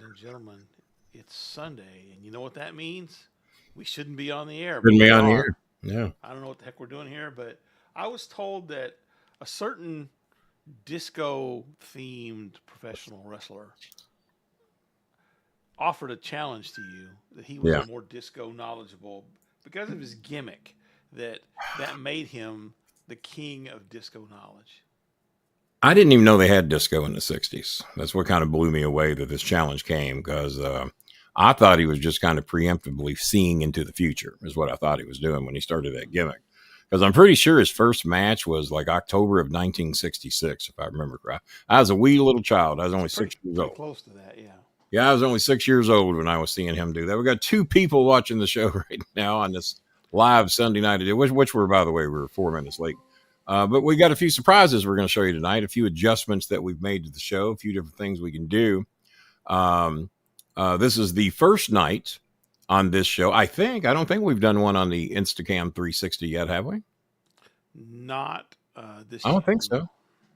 and gentlemen. It's Sunday, and you know what that means? We shouldn't be on the air, but Couldn't be we on are. here. Yeah. I don't know what the heck we're doing here, but I was told that a certain disco themed professional wrestler offered a challenge to you that he was Yeah. more disco knowledgeable because of his gimmick that made him the king of disco knowledge. I didn't even know they had disco in the 60s. That's what kind of blew me away that this challenge came because I thought he was just kind of preemptively seeing into the future, is what I thought he was doing when he started that gimmick. Because I'm pretty sure his first match was like October of 1966, if I remember correctly. I was a wee little child. I was only Pretty, 6 years pretty old. close to that, yeah. Yeah, I was only 6 years old when I was seeing him do that. We got two people watching the show right now on this live Sunday night edition, which were, by the way, we were 4 minutes late. But we got a few surprises we're going to show you tonight, a few adjustments that we've made to the show, a few different things we can do. This is the first night on this show. I don't think we've done one on the Instacam 360 yet, have we? Not this I don't think so.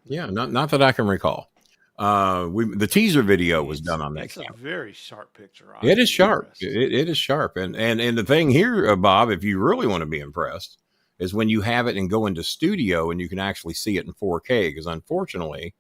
Yeah, not that I can recall. The teaser video was done on that. It's a very sharp picture. It is sharp. It is sharp. And the thing here, Bob, if you really want to be impressed, is when you have it and go into studio and you can actually see it in 4K. Because unfortunately,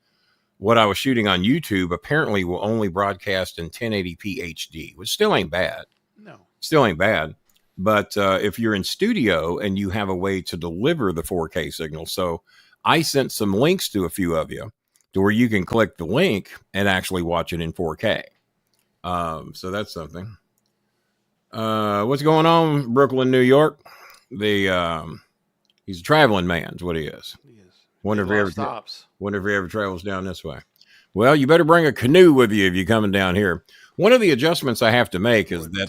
what I was shooting on YouTube apparently will only broadcast in 1080p HD, which still ain't bad. No. Still ain't bad. But if you're in studio and you have a way to deliver the 4K signal, so I sent some links to a few of you to where you can click the link and actually watch it in 4K. So that's something. What's going on, Brooklyn, New York? He's a traveling man, is what he is. He is. Wonder if he ever travels down this way. Well, you better bring a canoe with you if you're coming down here. One of the adjustments I have to make is that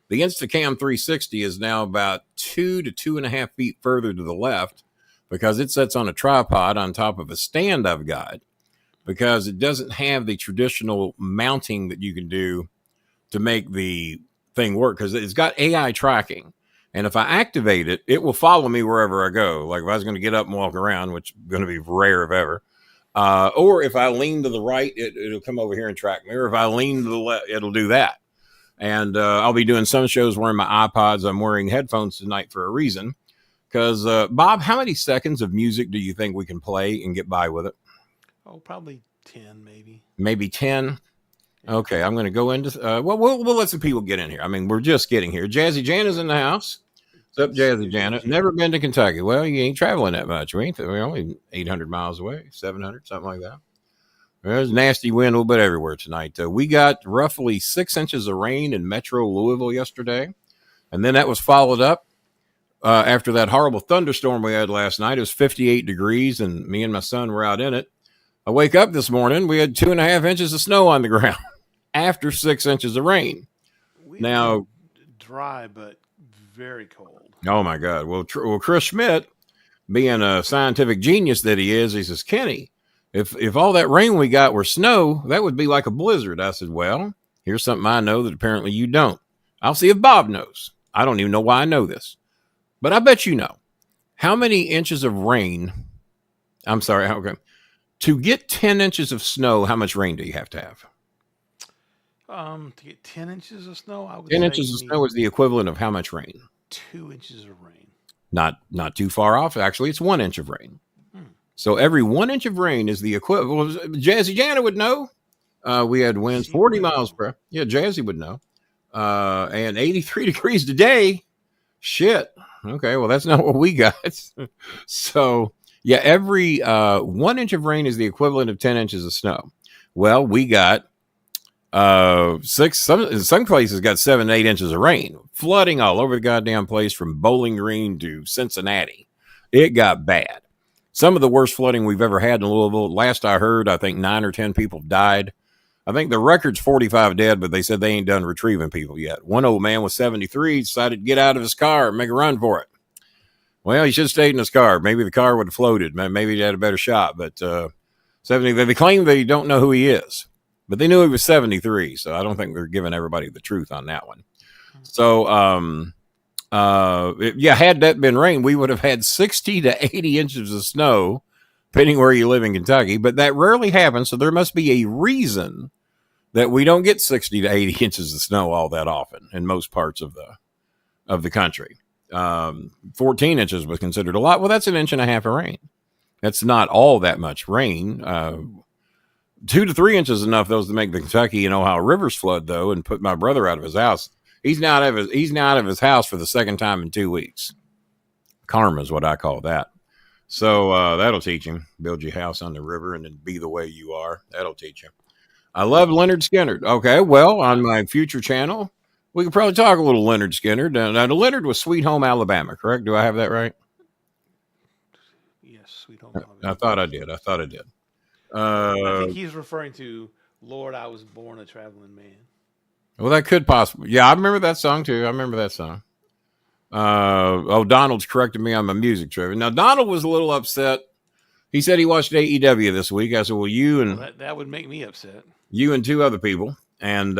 the Instacam 360 is now about 2 to 2.5 feet further to the left because it sits on a tripod on top of a stand I've got because it doesn't have the traditional mounting that you can do to make the thing work because it's got AI tracking. And if I activate it, it will follow me wherever I go. Like if I was going to get up and walk around, which is going to be rare if ever. Or if I lean to the right, it'll come over here and track me. Or if I lean to the left, it'll do that. And I'll be doing some shows wearing my iPods. I'm wearing headphones tonight for a reason. Because, Bob, how many seconds of music do you think we can play and get by with it? Oh, probably 10, maybe. Maybe 10? Okay, I'm going to go into... we'll let some people get in here. I mean, we're just getting here. Jazzy Janet's in the house. What's up, Jazzy Janet? Never been to Kentucky. Well, you ain't traveling that much. We're only 800 miles away, 700, something like that. There's nasty wind a little bit everywhere tonight. We got roughly 6 inches of rain in Metro Louisville yesterday. And then that was followed up after that horrible thunderstorm we had last night. It was 58 degrees, and me and my son were out in it. I wake up this morning, we had 2.5 inches of snow on the ground after 6 inches of rain. Now, dry, but very cold. Oh, my God. Well, Chris Schmidt, being a scientific genius that he says, Kenny, if all that rain we got were snow, that would be like a blizzard. I said, well, here's something I know that apparently you don't. I'll see if Bob knows. I don't even know why I know this. But I bet you know. How many inches of rain? I'm sorry. Okay. To get 10 inches of snow, how much rain do you have to have? To get 10 inches of snow, I would 10 say inches of snow is the equivalent of how much rain? 2 inches of rain. Not too far off. Actually, it's 1 inch of rain. So every 1 inch of rain is the equivalent. Well, Jazzy Janet would know. We had winds 40 miles per hour. Yeah, Jazzy would know. And 83 degrees today. Shit. Okay, well, that's not what we got. So, yeah, every 1 inch of rain is the equivalent of 10 inches of snow. Well, we got some places got 7 to 8 inches of rain, flooding all over the goddamn place from Bowling Green to Cincinnati. It got bad. Some of the worst flooding we've ever had in Louisville. Last I heard, I think 9 or 10 people died. I think the record's 45 dead, but they said they ain't done retrieving people yet. One old man was 73, decided to get out of his car and make a run for it. Well, he should have stayed in his car. Maybe the car would have floated. Maybe he had a better shot. But 70, they claim they don't know who he is. But they knew he was 73, so I don't think they're giving everybody the truth on that one. So, had that been rain, we would have had 60 to 80 inches of snow, depending where you live in Kentucky. But that rarely happens, so there must be a reason that we don't get 60 to 80 inches of snow all that often in most parts of the country. 14 inches was considered a lot. Well, that's an inch and a half of rain. That's not all that much rain. 2 to 3 inches is enough, those to make the Kentucky and Ohio rivers flood, though, and put my brother out of his house. He's now out of his house for the second time in 2 weeks. Karma is what I call that. So that'll teach him. Build your house on the river and then be the way you are. That'll teach you. I love Leonard Skinner. Okay, well, on my future channel, we could probably talk a little Leonard Skinner. Now, Leonard was Sweet Home Alabama, correct? Do I have that right? Yes, Sweet Home Alabama. I thought I did. I think he's referring to Lord, I Was Born a Traveling Man. Well, that could possibly. Yeah, I remember that song, too. I remember that song. Donald's corrected me on my music trivia. Now, Donald was a little upset. He said he watched AEW this week. I said, well, you and... Well, that would make me upset. You and 2 other people. And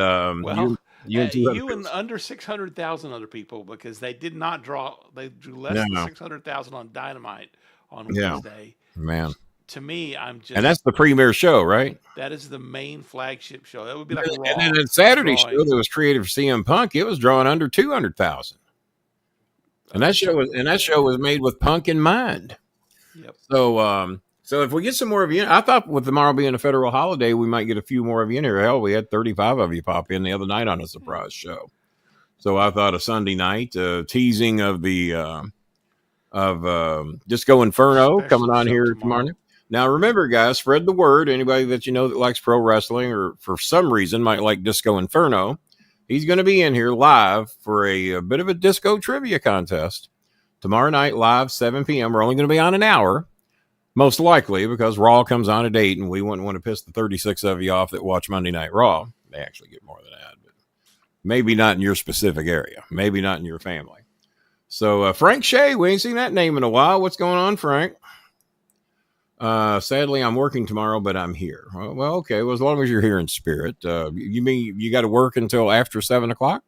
you and under 600,000 other people, because they did not draw. They drew less than 600,000 on Dynamite on Wednesday. Man. To me, and that's the premier show, right? That is the main flagship show. That would be like a Raw. And then the Saturday show that was created for CM Punk, it was drawing under 200,000. And that show was made with Punk in mind. Yep. So if we get some more of you, I thought with tomorrow being a federal holiday, we might get a few more of you in here. Hell, we had 35 of you pop in the other night on a surprise show. So I thought a Sunday night teasing of the Disco Inferno coming on here tomorrow. Now, remember, guys, spread the word. Anybody that you know that likes pro wrestling or for some reason might like Disco Inferno, he's going to be in here live for a bit of a disco trivia contest. Tomorrow night, live, 7 p.m. We're only going to be on an hour, most likely, because Raw comes on at 8, and we wouldn't want to piss the 36 of you off that watch Monday Night Raw. They actually get more than that, but maybe not in your specific area. Maybe not in your family. So, Frank Shea, we ain't seen that name in a while. What's going on, Frank? Sadly, I'm working tomorrow, but I'm here. Well, okay. Well, as long as you're here in spirit, you mean you got to work until after 7 o'clock?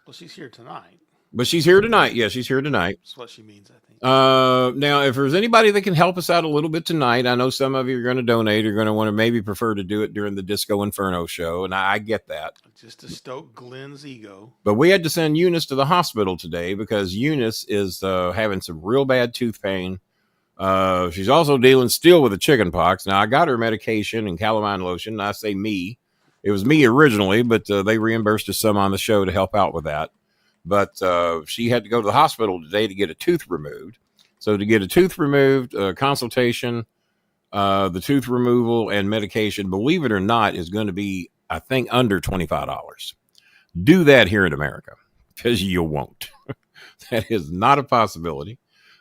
Well, she's here tonight. But she's here tonight. Yeah, she's here tonight. That's what she means, I think. Now, if there's anybody that can help us out a little bit tonight, I know some of you are going to donate. You're going to want to maybe prefer to do it during the Disco Inferno show, and I get that. Just to stoke Glenn's ego. But we had to send Eunice to the hospital today because Eunice is having some real bad tooth pain. She's also dealing still with a chicken pox. Now, I got her medication and calamine lotion. I say me. It was me originally, but they reimbursed us some on the show to help out with that. But she had to go to the hospital today to get a tooth removed. So to get a tooth removed, consultation, the tooth removal and medication, believe it or not, is going to be, I think, under $25. Do that here in America because you won't. That is not a possibility.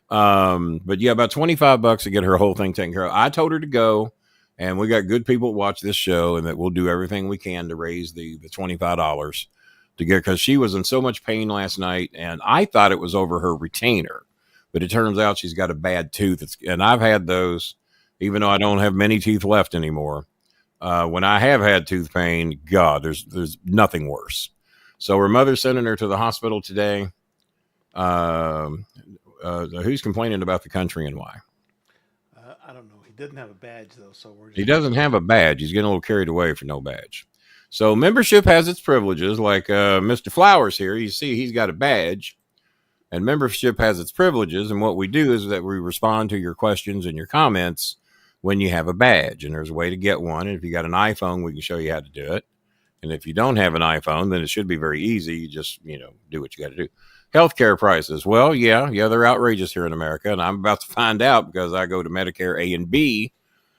But yeah, about $25 to get her whole thing taken care of. I told her to go, and we got good people to watch this show, and that we'll do everything we can to raise the $25 to get, because she was in so much pain last night, and I thought it was over her retainer, but it turns out she's got a bad tooth. And I've had those, even though I don't have many teeth left anymore. When I have had tooth pain, God, there's nothing worse. So her mother's sending her to the hospital today. Who's complaining about the country and why? I don't know. He doesn't have a badge, though. So he doesn't have a badge. He's getting a little carried away for no badge. So membership has its privileges. Like Mr. Flowers here, you see he's got a badge. And membership has its privileges. And what we do is that we respond to your questions and your comments when you have a badge. And there's a way to get one. And if you got an iPhone, we can show you how to do it. And if you don't have an iPhone, then it should be very easy. You just, do what you got to do. Healthcare prices. Well, yeah, they're outrageous here in America. And I'm about to find out because I go to Medicare A and B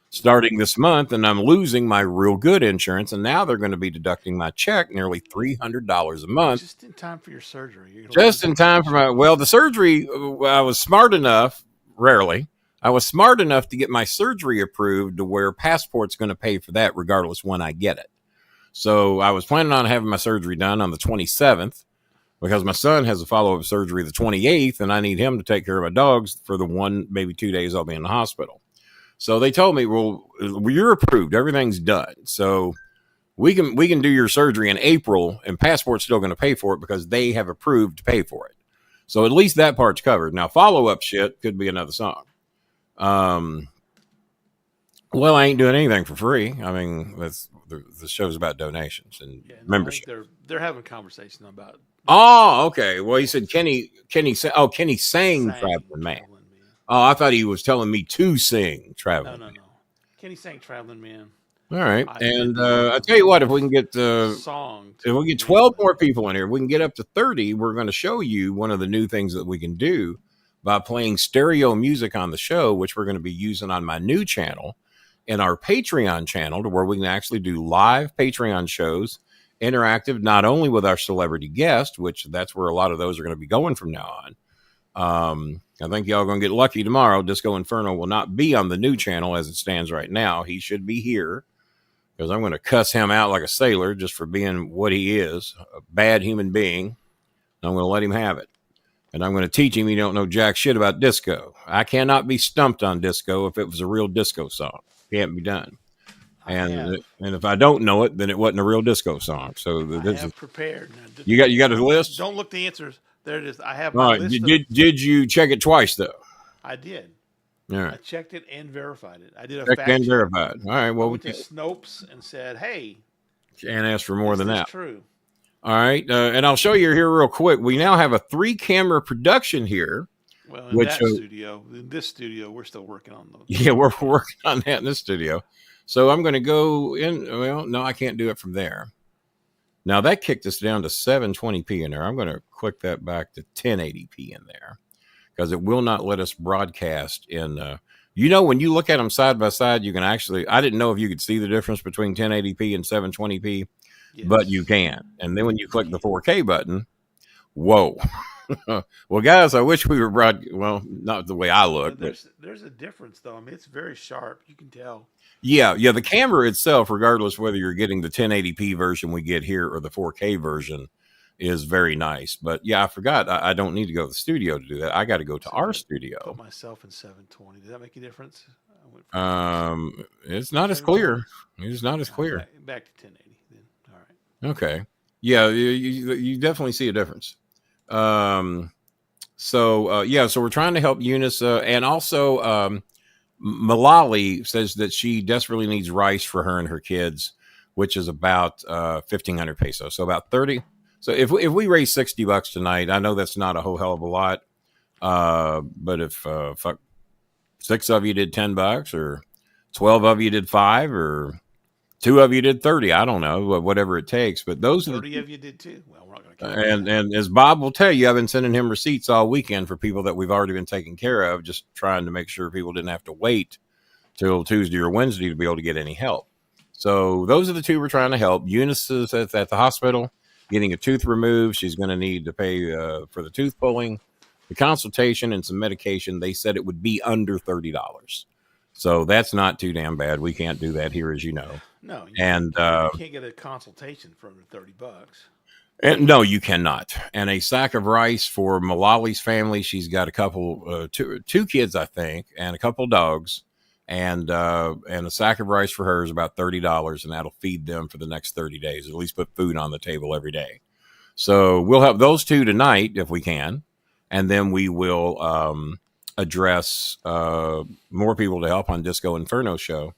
starting this month, and I'm losing my real good insurance. And now they're going to be deducting my check nearly $300 a month. Just in time for your surgery. Just in time for the surgery. I was smart enough, I was smart enough to get my surgery approved to where Passport's going to pay for that regardless when I get it. So I was planning on having my surgery done on the 27th. Because my son has a follow-up surgery the 28th, and I need him to take care of my dogs for the 1, maybe 2 days I'll be in the hospital. So they told me, well, you're approved. Everything's done. So we can do your surgery in April, and Passport's still going to pay for it because they have approved to pay for it. So at least that part's covered. Now, follow-up shit could be another song. Well, I ain't doing anything for free. I mean, the show's about donations and membership. They're having conversation about. Oh, okay. Well, he said Kenny sang Traveling Man. Oh, I thought he was telling me to sing Traveling Man. No. Kenny sang Traveling Man. All right. And I tell you what, if we can get song, if we get 12 more people in here, we can get up to 30. We're going to show you one of the new things that we can do by playing stereo music on the show, which we're going to be using on my new channel and our Patreon channel, to where we can actually do live Patreon shows, interactive, not only with our celebrity guest, which that's where a lot of those are going to be going from now on. I think y'all going to get lucky tomorrow. Disco Inferno will not be on the new channel as it stands right now. He should be here, because I'm going to cuss him out like a sailor just for being what he is, a bad human being. I'm going to let him have it. And I'm going to teach him he don't know jack shit about disco. I cannot be stumped on disco if it was a real disco song. Can't be done. And if I don't know it, then it wasn't a real disco song. So I have prepared. Now, you got a list? Don't look the answers. There it is. I have my list. Did you check it twice though? I did. All right. I checked it and verified it. I did a fact and verified. All right. Well, we went to Snopes and said, "Hey," and asked for more than that. True. All right, and I'll show you here real quick. We now have a 3-camera production here. Well, in this studio, we're still working on those. Yeah, we're working on that in this studio. So I'm going to go in. Well, no, I can't do it from there. Now that kicked us down to 720p in there. I'm going to click that back to 1080p in there, because it will not let us broadcast in. When you look at them side by side, you can actually. I didn't know if you could see the difference between 1080p and 720p. Yes. But you can. And then when you click the 4K button, whoa. Well, guys, I wish we were well, not the way I look. There's a difference, though. I mean, it's very sharp. You can tell. Yeah. The camera itself, regardless whether you're getting the 1080p version we get here or the 4K version, is very nice. But yeah, I forgot. I don't need to go to the studio to do that. I got to go to our studio. Put myself in 720. Does that make a difference? It's not as clear. It's not as clear. Back to 1080. Okay. Yeah, you definitely see a difference. So we're trying to help Eunice. And also, Malali says that she desperately needs rice for her and her kids, which is about 1,500 pesos. So about 30. So if we raise $60 tonight, I know that's not a whole hell of a lot. But if 6 of you did $10, or 12 of you did 5, or 2 of you did 30. I don't know, whatever it takes. But those 30 of you did too. Well, we're not going to count. And as Bob will tell you, I've been sending him receipts all weekend for people that we've already been taking care of, just trying to make sure people didn't have to wait till Tuesday or Wednesday to be able to get any help. So those are the 2 we're trying to help. Eunice is at the hospital getting a tooth removed. She's going to need to pay for the tooth pulling, the consultation, and some medication. They said it would be under $30. So that's not too damn bad. We can't do that here, as you know. No, you can't get a consultation for under $30. And no, you cannot. And a sack of rice for Malali's family. She's got a couple, 2 kids, I think, and a couple dogs, and a sack of rice for her is about $30, and that'll feed them for the next 30 days. At least put food on the table every day. So we'll have those 2 tonight if we can, and then we will address more people to help on Disco Inferno show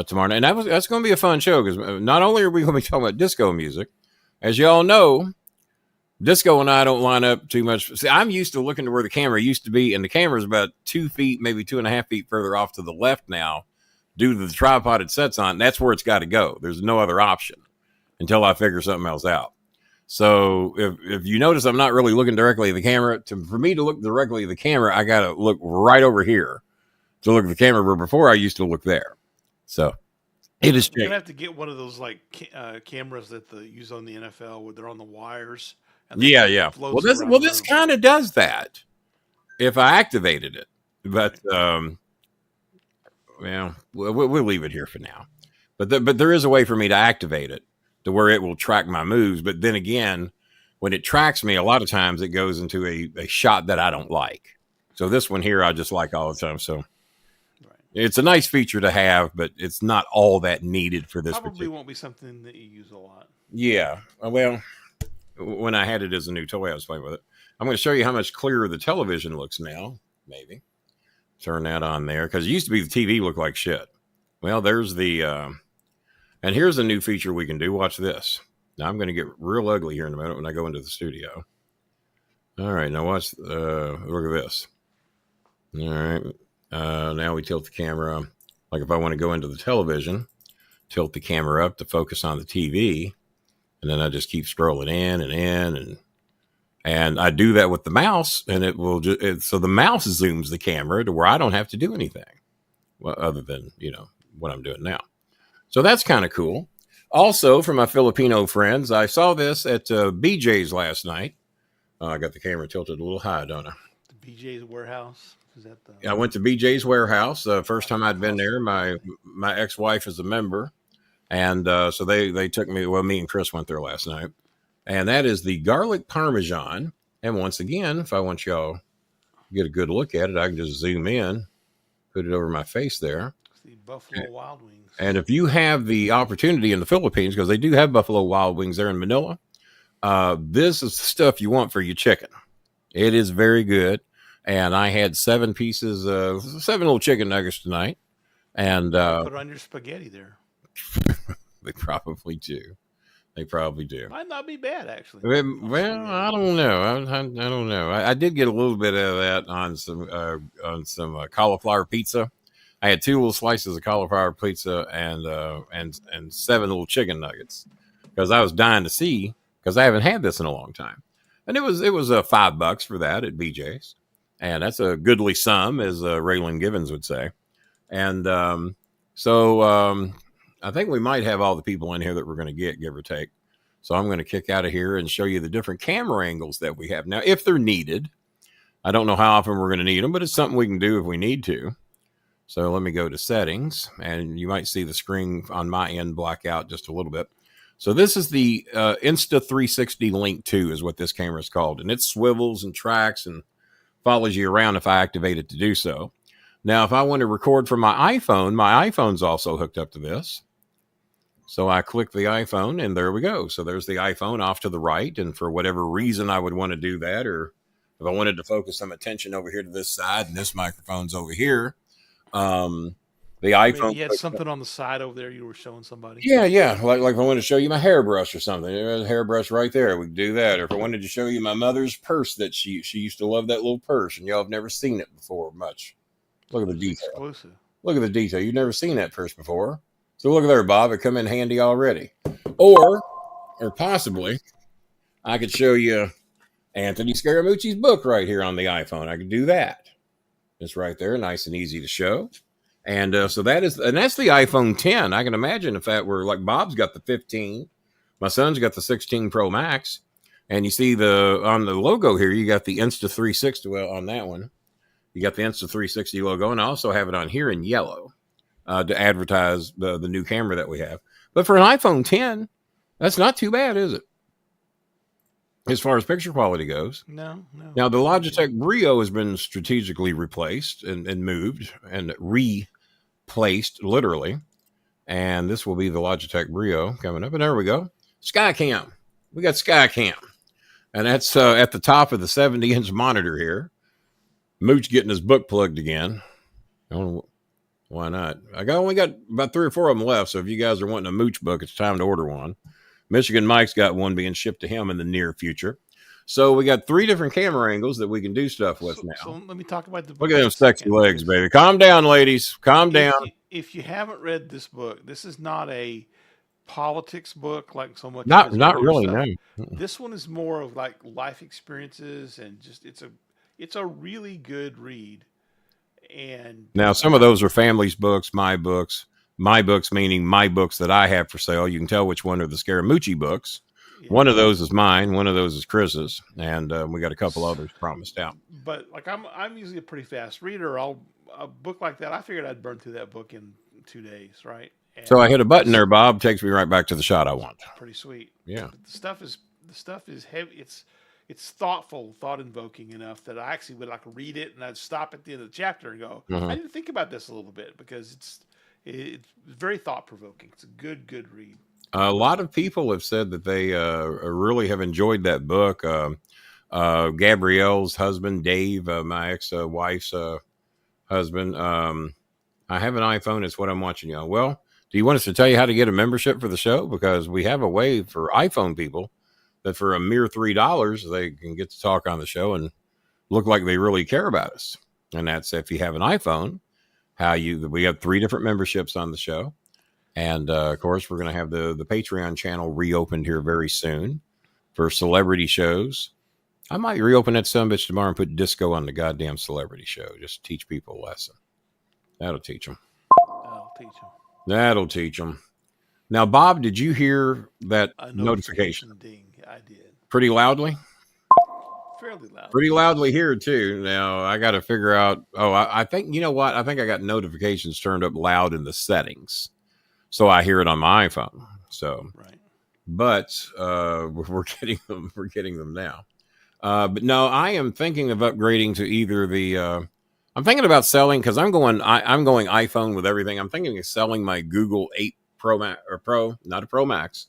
tomorrow night. And that's going to be a fun show, because not only are we going to be talking about disco music, as you all know, Disco and I don't line up too much. See, I'm used to looking to where the camera used to be, and the camera is about 2 feet, maybe 2.5 feet further off to the left now, due to the tripod it sets on. That's where it's got to go. There's no other option until I figure something else out. So if you notice, I'm not really looking directly at the camera. For me to look directly at the camera, I got to look right over here to look at the camera, where before I used to look there. So it is. You're gonna have to get one of those like cameras that they use on the NFL, where they're on the wires. And yeah. Well, this kind of does that if I activated it, but we'll leave it here for now. But there is a way for me to activate it to where it will track my moves. But then again, when it tracks me, a lot of times it goes into a shot that I don't like. So this one here, I just like all the time. So it's a nice feature to have, but it's not all that needed for this. Probably won't be something that you use a lot. Yeah. Well, when I had it as a new toy, I was playing with it. I'm going to show you how much clearer the television looks now. Maybe turn that on there, because it used to be the TV looked like shit. Well, there's the, and And here's a new feature we can do. Watch this. Now I'm going to get real ugly here in a minute when I go into the studio. All right, now watch. Look at this. All right. Now we tilt the camera. Like if I want to go into the television, tilt the camera up to focus on the TV, and then I just keep scrolling in and in, and I do that with the mouse, and it will just so the mouse zooms the camera to where I don't have to do anything, well, other than what I'm doing now. So that's kind of cool. Also, for my Filipino friends, I saw this at BJ's last night. I got the camera tilted a little high, don't I? The BJ's warehouse. Is that I went to BJ's warehouse. First time I'd been there. My ex-wife is a member, and so they took me. Well, me and Chris went there last night, and that is the garlic parmesan. And once again, if I want y'all to get a good look at it, I can just zoom in, put it over my face there. It's the Buffalo Wild Wings. And if you have the opportunity in the Philippines, because they do have Buffalo Wild Wings there in Manila, this is the stuff you want for your chicken. It is very good. And I had 7 little chicken nuggets tonight. And put it on your spaghetti there. They probably do. Might not be bad, actually. Well, I don't know. I don't know. I did get a little bit of that on some cauliflower pizza. I had 2 little slices of cauliflower pizza and 7 little chicken nuggets because I was dying to see, because I haven't had this in a long time. And it was $5 for that at BJ's. And that's a goodly sum, as Raylan Givens would say. And so I think we might have all the people in here that we're going to get, give or take. So I'm going to kick out of here and show you the different camera angles that we have now, if they're needed. I don't know how often we're going to need them, but it's something we can do if we need to. So let me go to settings, and you might see the screen on my end black out just a little bit. So this is the Insta360 Link 2 is what this camera is called. And it swivels and tracks and follows you around if I activate it to do so. Now, if I want to record from my iPhone's also hooked up to this. So I click the iPhone, and there we go. So there's the iPhone off to the right. And for whatever reason I would want to do that, or if I wanted to focus some attention over here to this side and this microphone's over here, the iPhone. Maybe you had something on the side over there you were showing somebody. Yeah. Like if I wanted to show you my hairbrush or something, there's a hairbrush right there. We could do that. Or if I wanted to show you my mother's purse that she used to love, that little purse, and y'all have never seen it before much. Look at the detail. Exclusive. Look at the detail. You've never seen that purse before. So look at there, Bob. It come in handy already. Or possibly, I could show you Anthony Scaramucci's book right here on the iPhone. I could do that. It's right there, nice and easy to show. And so that's the iPhone 10. I can imagine if that were like Bob's got the 15, my son's got the 16 Pro Max, and you see on the logo here, you got the Insta360. Well, on that one, you got the Insta360 logo, and I also have it on here in yellow to advertise the new camera that we have. But for an iPhone 10, that's not too bad, is it? As far as picture quality goes. No. Now, the Logitech Brio has been strategically replaced and moved and replaced, literally. And this will be the Logitech Brio coming up. And there we go. Skycam. We got Skycam. And that's at the top of the 70-inch monitor here. Mooch getting his book plugged again. I don't know why not. Only got about 3 or 4 of them left. So if you guys are wanting a Mooch book, it's time to order one. Michigan Mike's got one being shipped to him in the near future. So we got 3 different camera angles that we can do stuff with now. So let me talk about the book. Look at them sexy legs, baby. Calm down, ladies. Calm down. If you haven't read this book, this is not a politics book like so much. Not really, no. This one is more of like life experiences, and just it's a really good read. And now some of those are family's books, my books meaning my books that I have for sale. You can tell which one are the Scaramucci books. Yeah. One of those is mine. One of those is Chris's, and we got a couple others promised out. But like I'm usually a pretty fast reader. A book like that, I figured I'd burn through that book in 2 days, right? And so I hit a button there, Bob. Takes me right back to the shot I want. Pretty sweet. Yeah. The stuff is heavy. It's thoughtful, thought-invoking enough that I actually would like read it and I'd stop at the end of the chapter and go, I need to think about this a little bit, because it's very thought-provoking. It's a good read. A lot of people have said that they really have enjoyed that book. Gabrielle's husband, Dave, my ex-wife's husband. I have an iPhone. It's what I'm watching you on. Well, Do you want us to tell you how to get a membership for the show? Because we have a way for iPhone people that for a mere $3, they can get to talk on the show and look like they really care about us. And that's if you have an iPhone, we have 3 different memberships on the show. And of course, we're going to have the Patreon channel reopened here very soon for celebrity shows. I might reopen that sumbitch tomorrow and put disco on the goddamn celebrity show. Just teach people a lesson. That'll teach them. That'll teach them. Now, Bob, did you hear that notification? Ding. I did. Pretty loudly? Fairly loud. Pretty loudly here, too. Now, I got to figure out. Oh, I think, you know what? I think I got notifications turned up loud in the settings. So I hear it on my iPhone. So, right. But we're getting them. We're getting them now. But no, I am thinking of upgrading to either the. I'm thinking about selling because I'm going iPhone with everything. I'm thinking of selling my Google 8 Pro Max or Pro, not a Pro Max,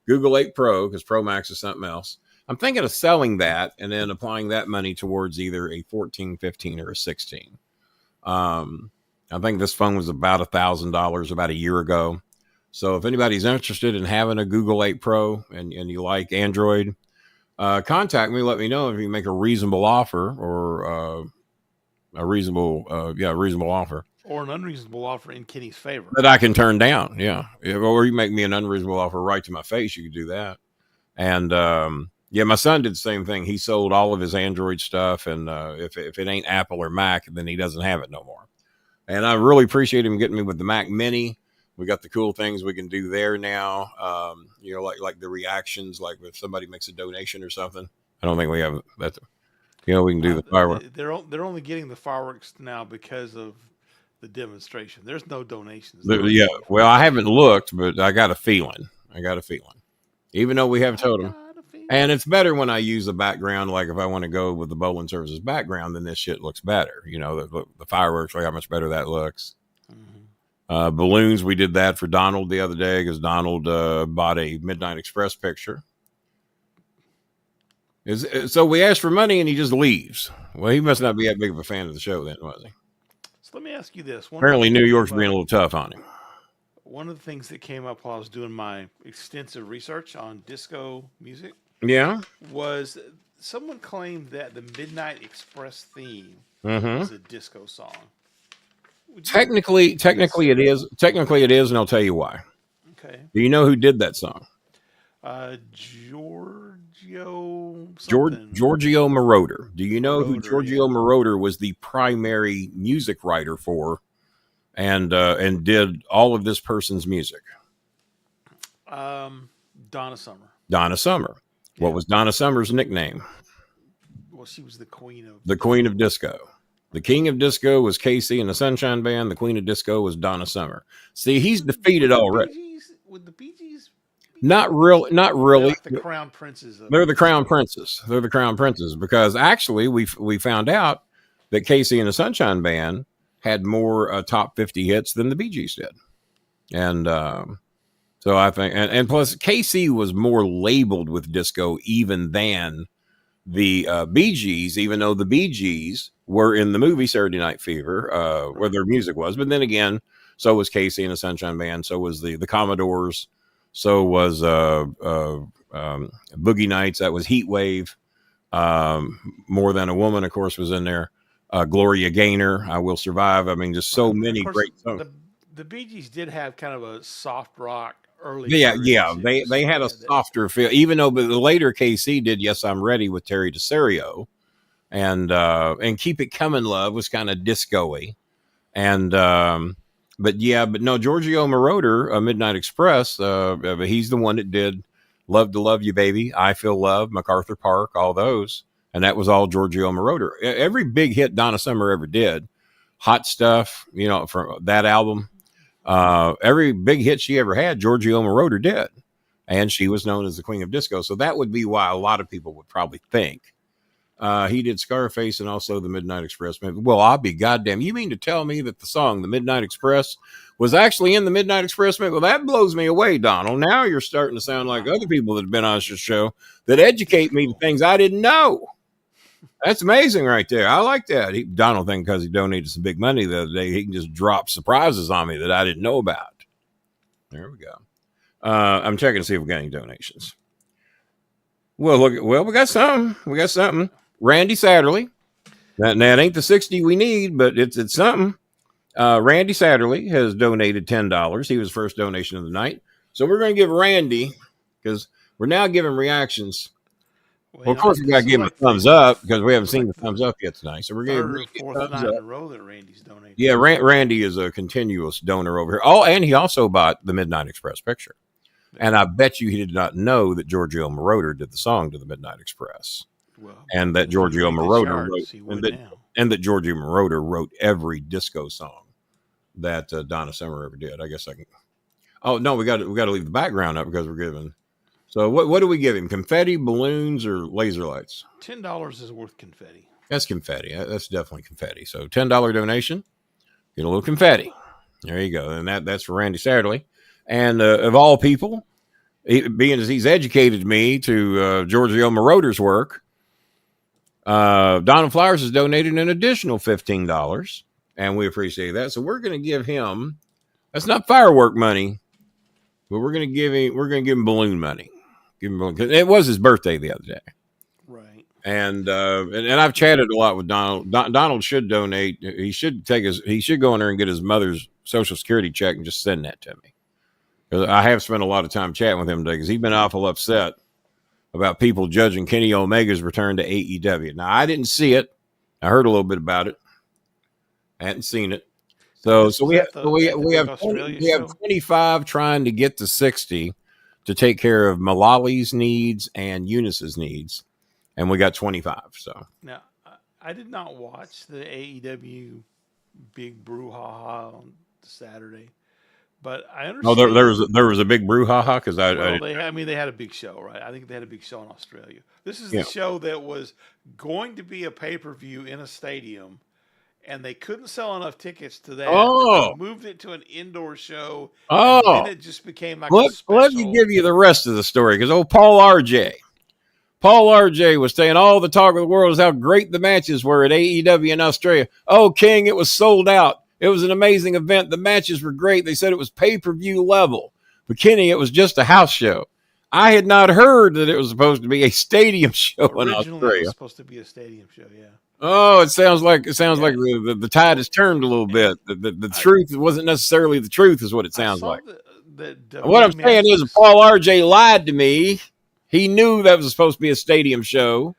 Google 8 Pro, because Pro Max is something else. I'm thinking of selling that and then applying that money towards either a 14, 15, or a 16. I think this phone was about $1,000 about a year ago. So if anybody's interested in having a Google 8 Pro and you like Android, contact me. Let me know if you make a reasonable offer or a reasonable offer. Or an unreasonable offer in Kenny's favor. That I can turn down, yeah. Or you make me an unreasonable offer right to my face, you could do that. And, my son did the same thing. He sold all of his Android stuff, and if it ain't Apple or Mac, then he doesn't have it no more. And I really appreciate him getting me with the Mac Mini. We got the cool things we can do there now. Like the reactions, like if somebody makes a donation or something. I don't think we have that. We can do the fireworks. They're only getting the fireworks now because of the demonstration. There's no donations. Yeah. Well, I haven't looked, but I got a feeling. Even though we have totem. And it's better when I use a background. Like if I want to go with the Bolin Services background, then this shit looks better. The fireworks, like how much better that looks. Mm-hmm. Balloons, we did that for Donald the other day because Donald bought a Midnight Express picture. So we asked for money and he just leaves. Well, he must not be that big of a fan of the show then, was he? So let me ask you this. Apparently New York's being a little tough on him. One of the things that came up while I was doing my extensive research on disco music, was someone claimed that the Midnight Express theme is a disco song. Technically it is. Technically it is, and I'll tell you why. Okay. Do you know who did that song? Giorgio Moroder. Do you know who Giorgio Moroder was the primary music writer for, and did all of this person's music? Donna Summer. Donna Summer. Yeah. What was Donna Summer's nickname? Well, she was the queen of disco. The king of disco was Casey and the Sunshine Band. The queen of disco was Donna Summer. See, he's defeated already. Would the Bee Gees? Not really. Like the crown princes. They're the crown princes. They're the crown princes because actually we found out that Casey and the Sunshine Band had more top 50 hits than the Bee Gees did. And so I think, and plus Casey was more labeled with disco even than the Bee Gees, even though the Bee Gees were in the movie Saturday Night Fever, where their music was. But then again, so was Casey and the Sunshine Band. So was the Commodores. So was Boogie Nights. That was Heat Wave. More Than a Woman, of course, was in there. Gloria Gaynor, I Will Survive. I mean, just so many great songs. The Bee Gees did have kind of a soft rock early. Yeah. They had a softer feel, even though the later KC did Yes, I'm Ready with Terry DeSario, and Keep It Coming Love was kind of disco-y. And but no, Giorgio Moroder, Midnight Express, he's the one that did Love to Love You Baby, I Feel Love, MacArthur Park, all those. And that was all Giorgio Moroder. Every big hit Donna Summer ever did, Hot Stuff, from that album, every big hit she ever had, Giorgio Moroder did. And she was known as the Queen of Disco. So that would be why a lot of people would probably think. He did Scarface and also the Midnight Express. Well, I'll be goddamn. You mean to tell me that the song, The Midnight Express, was actually in the Midnight Express? Well, that blows me away, Donald. Now you're starting to sound like other people that have been on this show that educate me to things I didn't know. That's amazing right there. I like that. Donald thinks because he donated some big money the other day, he can just drop surprises on me that I didn't know about. There we go. I'm checking to see if we got any donations. Well, look. Well, we got something. Randy Satterley. That ain't the 60 we need, but it's something. Randy Satterley has donated $10. He was first donation of the night. So we're going to give Randy, because we're now giving reactions. Well, of course, we got to give him a thumbs up because we haven't seen the thumbs up yet tonight. So we're going to give fourth night in a row that Randy's donated. Yeah, Randy is a continuous donor over here. Oh, and he also bought the Midnight Express picture. And I bet you he did not know that Giorgio Moroder did the song to the Midnight Express. Well, and that Giorgio Moroder wrote every disco song that Donna Summer ever did. I guess I can. Oh no, we got to leave the background up because we're giving. So what do we give him? Confetti, balloons, or laser lights? $10 is worth confetti. That's confetti. That's definitely confetti. So $10 donation, get a little confetti. There you go. And that's for Randy Satterley. And of all people, being as he's educated me to Giorgio Moroder's work, Donald Flowers has donated an additional $15, and we appreciate that. So we're going to give him. That's not firework money, but we're going to give him balloon money. Give him balloon, 'cause it was his birthday the other day, right? And I've chatted a lot with Donald. Donald should donate. He should go in there and get his mother's Social Security check and just send that to me. Because I have spent a lot of time chatting with him today because he's been awful upset about people judging Kenny Omega's return to AEW. Now, I didn't see it. I heard a little bit about it. I hadn't seen it. So we have 25 trying to get to 60 to take care of Malali's needs and Eunice's needs. And we got 25. So now I did not watch the AEW big brouhaha on Saturday. But I understand. Oh, there was a big brouhaha because they had a big show, right? I think they had a big show in Australia. This is the show that was going to be a pay-per-view in a stadium, and they couldn't sell enough tickets to that. Oh, they moved it to an indoor show. Oh, and then it just became like a special. Let me give you the rest of the story because Paul RJ was saying all the talk of the world is how great the matches were at AEW in Australia. Oh, King, it was sold out. It was an amazing event. The matches were great. They said it was pay-per-view level. But Kenny, it was just a house show. I had not heard that it was supposed to be a stadium show in Australia. It was supposed to be a stadium show, yeah. Oh, it sounds like the tide has turned a little bit. The truth wasn't necessarily the truth, is what it sounds like. What I'm saying is, Paul RJ lied to me. He knew that was supposed to be a stadium show.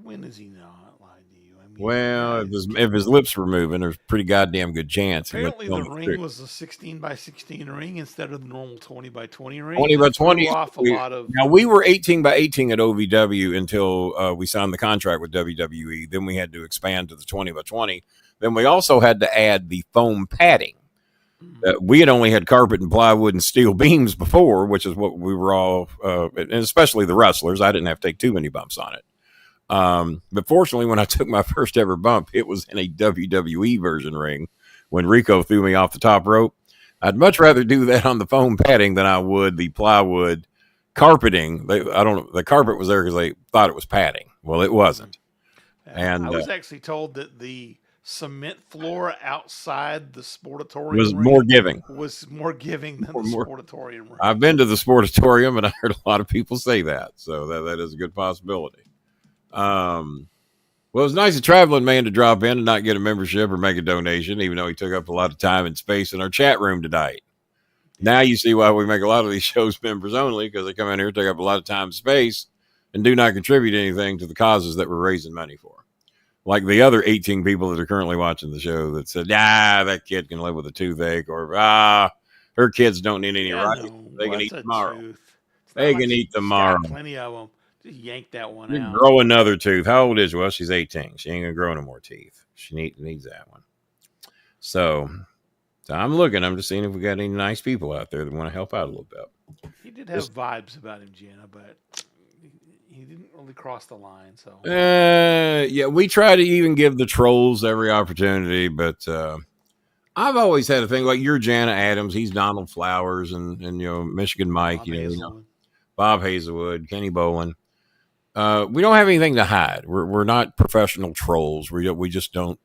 When is he not lying to you? Well, if his lips were moving, there's a pretty goddamn good chance. Apparently, the ring was a 16x16 ring instead of the normal 20x20 ring. 20x20. Now, we were 18x18 at OVW until we signed the contract with WWE. Then we had to expand to the 20x20. Then we also had to add the foam padding. We had only had carpet and plywood and steel beams before, which is what we were all, and especially the wrestlers. I didn't have to take too many bumps on it. But fortunately, when I took my first ever bump, it was in a WWE version ring when Rico threw me off the top rope. I'd much rather do that on the foam padding than I would the plywood carpeting. The carpet was there because they thought it was padding. Well, it wasn't. And I was actually told that the cement floor outside the sportatorium was more giving than the sportatorium ring. I've been to the sportatorium and I heard a lot of people say that. So that is a good possibility. Well, it was nice of Traveling Man to drop in and not get a membership or make a donation, even though he took up a lot of time and space in our chat room tonight. Now you see why we make a lot of these shows members only, because they come in here, take up a lot of time and space, and do not contribute anything to the causes that we're raising money for. Like the other 18 people that are currently watching the show that said, that kid can live with a toothache, or her kids don't need any rice. They can eat tomorrow. They can eat tomorrow. Plenty of them. Just yank that one out. Grow another tooth. How old is she? Well, she's 18. She ain't gonna grow no more teeth. She needs that one. So I'm looking. I'm just seeing if we got any nice people out there that want to help out a little bit. He did have vibes about him, Jenna, but he didn't really cross the line. So yeah, we try to even give the trolls every opportunity, but I've always had a thing like you're Jana Adams. He's Donald Flowers, and Michigan Mike. Bob Hazelwood, Kenny Bolin. We don't have anything to hide. We're not professional trolls. We just don't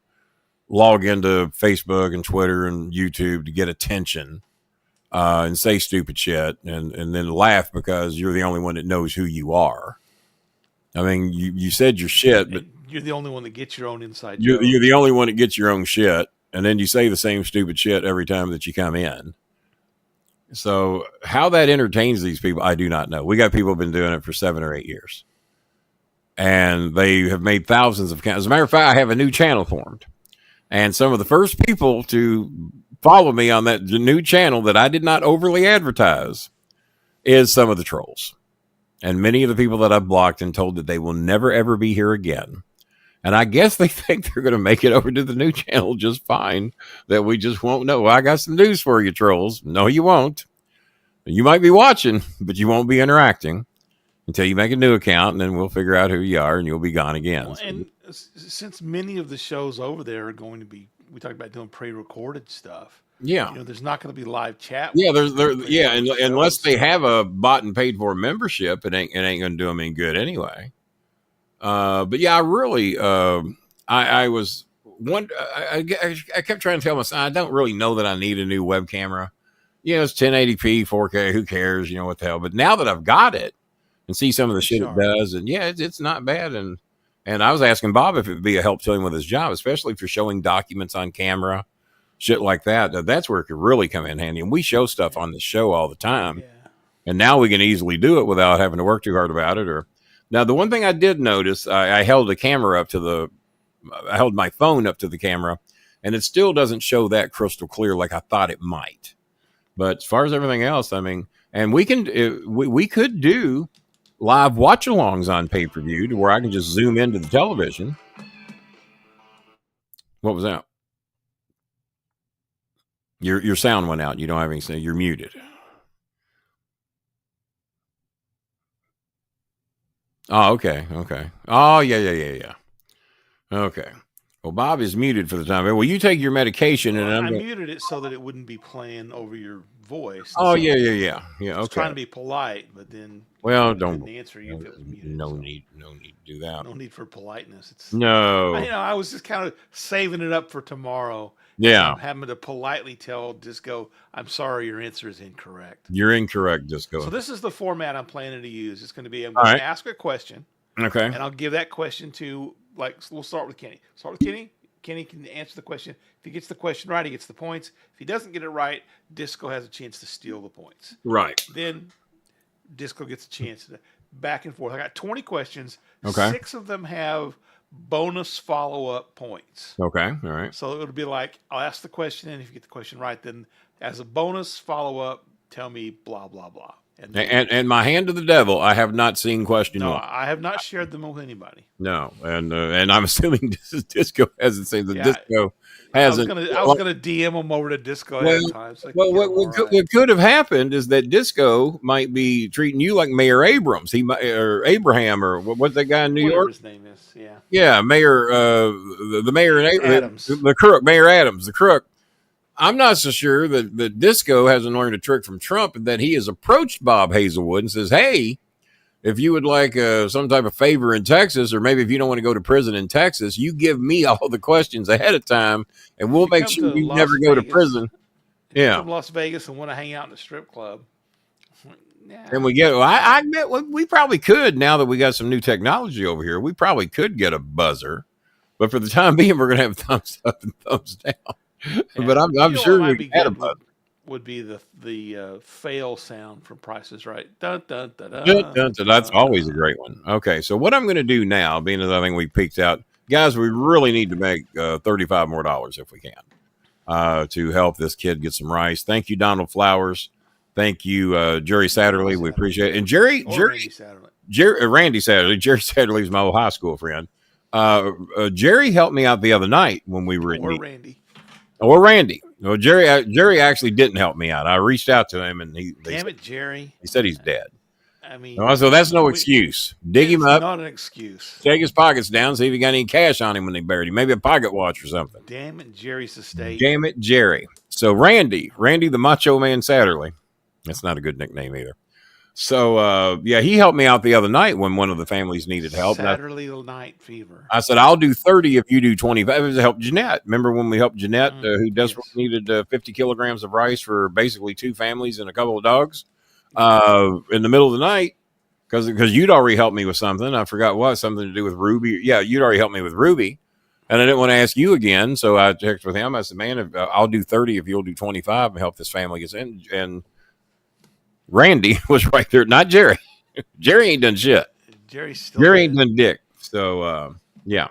log into Facebook and Twitter and YouTube to get attention. and say stupid shit and then laugh because you're the only one that knows who you are. I mean, you said your shit, but you're the only one that gets your own inside joke. You're the only one that gets your own shit, and then you say the same stupid shit every time that you come in. So how that entertains these people, I do not know. We got people who've been doing it for 7 or 8 years, and they have made thousands of accounts. As a matter of fact, I have a new channel formed, and some of the first people to follow me on that new channel that I did not overly advertise is some of the trolls. And many of the people that I've blocked and told that they will never, ever be here again. And I guess they think they're going to make it over to the new channel just fine, that we just won't know. Well, I got some news for you, trolls. No, you won't. You might be watching, but you won't be interacting until you make a new account, and then we'll figure out who you are, and you'll be gone again. Well, and since many of the shows over there are going to be, we talked about doing pre-recorded stuff. Yeah, there's not going to be live chat. Yeah, unless they have a bought and paid for membership, it ain't going to do them any good anyway. But yeah, I really, I was one. I kept trying to tell myself I don't really know that I need a new web camera. It's 1080p, 4K. Who cares? What the hell? But now that I've got it and see some of the shit it does, and it's not bad. And I was asking Bob if it would be a help to him with his job, especially for showing documents on camera. Shit like that. That's where it could really come in handy. And we show stuff on the show all the time. Yeah. And now we can easily do it without having to work too hard about it. Now, the one thing I did notice, I held I held my phone up to the camera, and it still doesn't show that crystal clear like I thought it might. But as far as everything else, I mean, and we could do live watch-alongs on pay-per-view to where I can just zoom into the television. What was that? Your sound went out. You don't have anything. You're muted. Oh, okay. Oh, yeah. Okay. Well, Bob is muted for the time. Well, you take your medication, and I muted it so that it wouldn't be playing over your voice. Oh, yeah. Okay. I was trying to be polite, but then don't answer you if it was muted. No need to do that. No need for politeness. I was just kind of saving it up for tomorrow. Yeah. I'm having to politely tell Disco, I'm sorry, your answer is incorrect. You're incorrect, Disco. So this is the format I'm planning to use. It's going to be, I'm going to ask a question. Okay. And I'll give that question to, we'll start with Kenny. Start with Kenny. Kenny can answer the question. If he gets the question right, he gets the points. If he doesn't get it right, Disco has a chance to steal the points. Right. Then Disco gets a chance to back and forth. I got 20 questions. Okay. 6 of them have bonus follow-up points. Okay. All right. So it would be like, I'll ask the question, and if you get the question right, then as a bonus follow-up, tell me blah, blah, blah. And my hand to the devil, I have not seen question one. I have not shared them with anybody. No, and I'm assuming Disco hasn't seen the Disco hasn't. I was gonna DM them over to Disco ahead of time. So what could have happened is that Disco might be treating you like Mayor Abrams. Or Abraham, or what's that guy in New York? His name is, yeah, Mayor, the mayor in Adams, the crook, Mayor Adams, the crook. I'm not so sure that Disco hasn't learned a trick from Trump, and that he has approached Bob Hazelwood and says, hey, if you would like some type of favor in Texas, or maybe if you don't want to go to prison in Texas, you give me all the questions ahead of time, and we'll make sure you never go to prison. Yeah. From Las Vegas and want to hang out in a strip club. And we get, I admit, we probably could, now that we got some new technology over here, we probably could get a buzzer. But for the time being, we're going to have thumbs up and thumbs down. But I'm sure we had a buzzer. Would be the fail sound from Price is Right. Dun, dun, dun, dun, dun, dun, dun. That's always a great one. Okay, so what I'm going to do now, being as I think we peaked out, guys, we really need to make $35 more if we can to help this kid get some rice. Thank you, Donald Flowers. Thank you, Jerry Satterley. We appreciate it. And Randy Satterley. Jerry Satterley is my old high school friend. Jerry helped me out the other night when we were Or Randy. Well, Jerry actually didn't help me out. I reached out to him, and Jerry. He said he's dead. I mean, so that's no excuse. Dig him up. Not an excuse. Take his pockets down. See if he got any cash on him when they buried him. Maybe a pocket watch or something. Damn it, Jerry's estate. Damn it, Jerry. So Randy the Macho Man Satterley. That's not a good nickname either. So yeah, he helped me out the other night when one of the families needed help. Saturday Night Fever. I said, I'll do 30 if you do 25. It was to help Jeanette. Remember when we helped Jeanette, who desperately needed 50 kilograms of rice for basically 2 families and a couple of dogs in the middle of the night? Because you'd already helped me with something. I forgot what, something to do with Ruby. Yeah, you'd already helped me with Ruby. And I didn't want to ask you again. So I checked with him. I said, man, I'll do 30 if you'll do 25 and help this family get in. And Randy was right there. Not Jerry. Jerry ain't done shit. Jerry ain't done dick. So, yeah.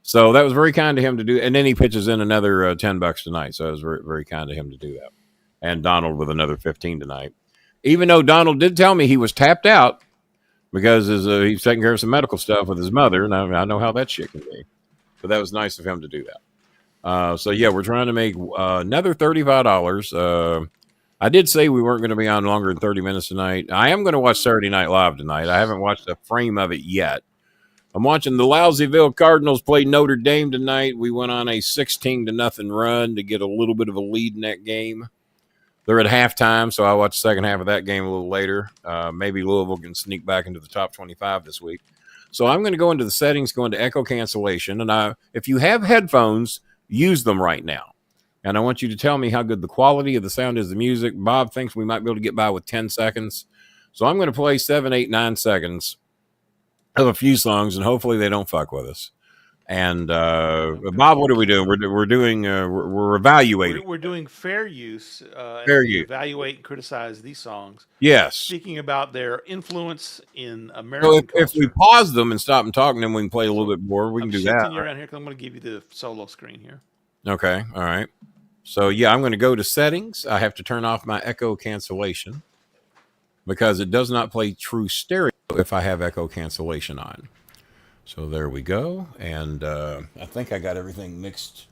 So that was very kind of him to do. And then he pitches in another $10 tonight. So it was very, very kind of him to do that. And Donald with another 15 tonight. Even though Donald did tell me he was tapped out because he's taking care of some medical stuff with his mother. And I know how that shit can be. But that was nice of him to do that. So, yeah, we're trying to make another $35. I did say we weren't going to be on longer than 30 minutes tonight. I am going to watch Saturday Night Live tonight. I haven't watched a frame of it yet. I'm watching the Lousyville Cardinals play Notre Dame tonight. We went on a 16-0 run to get a little bit of a lead in that game. They're at halftime, so I'll watch the second half of that game a little later. Maybe Louisville can sneak back into the top 25 this week. So I'm going to go into the settings, go into echo cancellation. And if you have headphones, use them right now. And I want you to tell me how good the quality of the sound is, the music. Bob thinks we might be able to get by with 10 seconds. So I'm going to play 7, 8, 9 seconds of a few songs, and hopefully they don't fuck with us. And Bob, what are we doing? We're evaluating. We're doing fair use. Fair use. Evaluate and criticize these songs. Yes. Speaking about their influence in American culture. If we pause them and stop and talk, and then we can play a little bit more. We can do that. You around here because I'm going to give you the solo screen here. Okay. All right. So, yeah, I'm going to go to settings. I have to turn off my echo cancellation because it does not play true stereo if I have echo cancellation on. So there we go. And I think I got everything mixed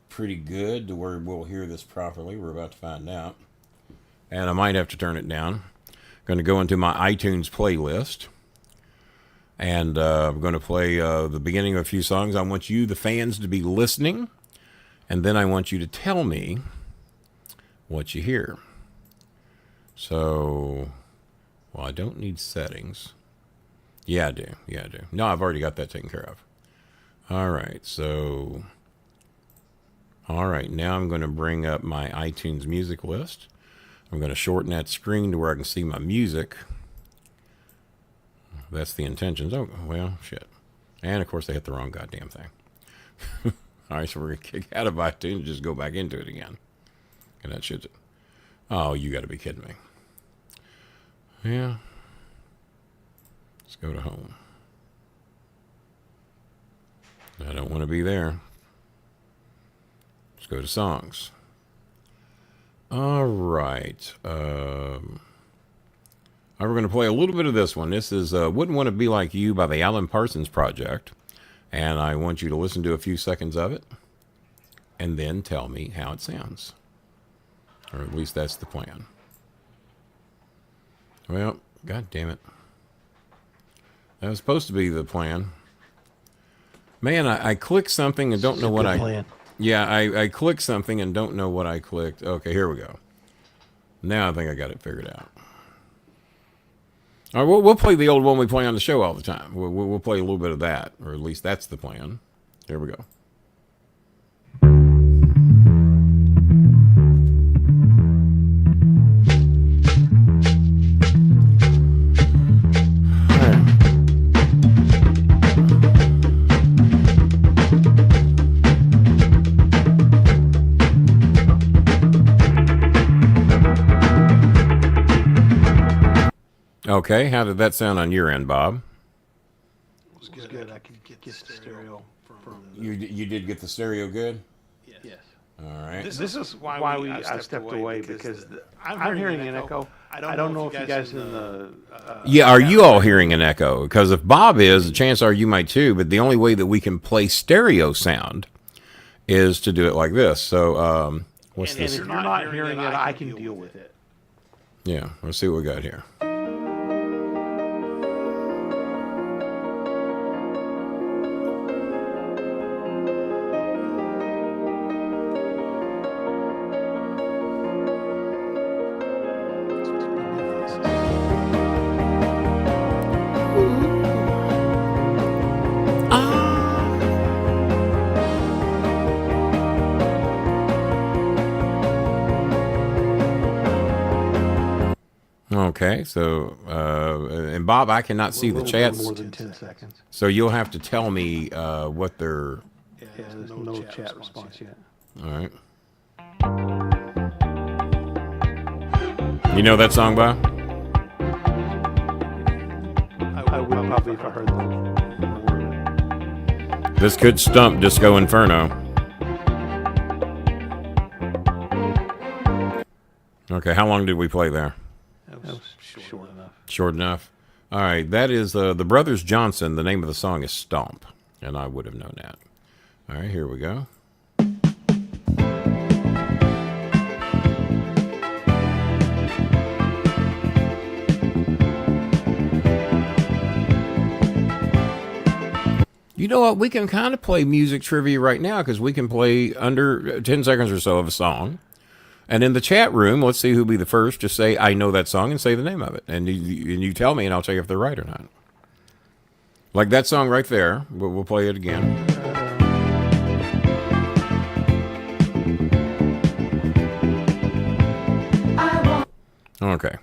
pretty good to where we'll hear this properly. We're about to find out. And I might have to turn it down. I'm going to go into my iTunes playlist. And I'm going to play the beginning of a few songs. I want you, the fans, to be listening. And then I want you to tell me what you hear. So, well, I don't need settings. Yeah, I do. No, I've already got that taken care of. All right, so... All right, now I'm going to bring up my iTunes music list. I'm going to shorten that screen to where I can see my music. That's the intentions. Oh, well, shit. And, of course, they hit the wrong goddamn thing. All right, so we're going to kick out of iTunes and just go back into it again. And that should... Oh, you got to be kidding me. Yeah. Let's go to home. I don't want to be there. Let's go to songs. All right. We're going to play a little bit of this one. This is Wouldn't Want to Be Like You by the Alan Parsons Project. And I want you to listen to a few seconds of it and then tell me how it sounds. Or at least that's the plan. Well, God damn it. That was supposed to be the plan. Man, I clicked something and don't know what I... Yeah, I clicked something and don't know what I clicked. Okay, here we go. Now I think I got it figured out. All right, we'll play the old one we play on the show all the time. We'll play a little bit of that, or at least that's the plan. Here we go. Okay, how did that sound on your end, Bob? It was good. I could get the stereo from You did get the stereo good? Yes. All right. This is why I stepped away because I'm hearing an echo. I don't know if you guys in the... yeah, are you all hearing an echo? Because if Bob is, the chances are you might too, but the only way that we can play stereo sound is to do it like this. So, what's this? And if you're not hearing it, I can deal with it. Yeah, let's see what we got here. Okay, so and Bob, I cannot see the chats. More than 10 seconds. So you'll have to tell me what they're. Yeah, there's no chat response yet. All right. You know that song, Bob? I would probably if I heard the. This could stump Disco Inferno. Okay, how long did we play there? That was short enough. Short enough. All right, that is the Brothers Johnson. The name of the song is Stomp, and I would have known that. All right, here we go. You know what? We can kind of play music trivia right now because we can play under 10 seconds or so of a song. And in the chat room, let's see who'll be the first to say, I know that song, and say the name of it. And you tell me, and I'll tell you if they're right or not. Like that song right there. We'll play it again. Okay.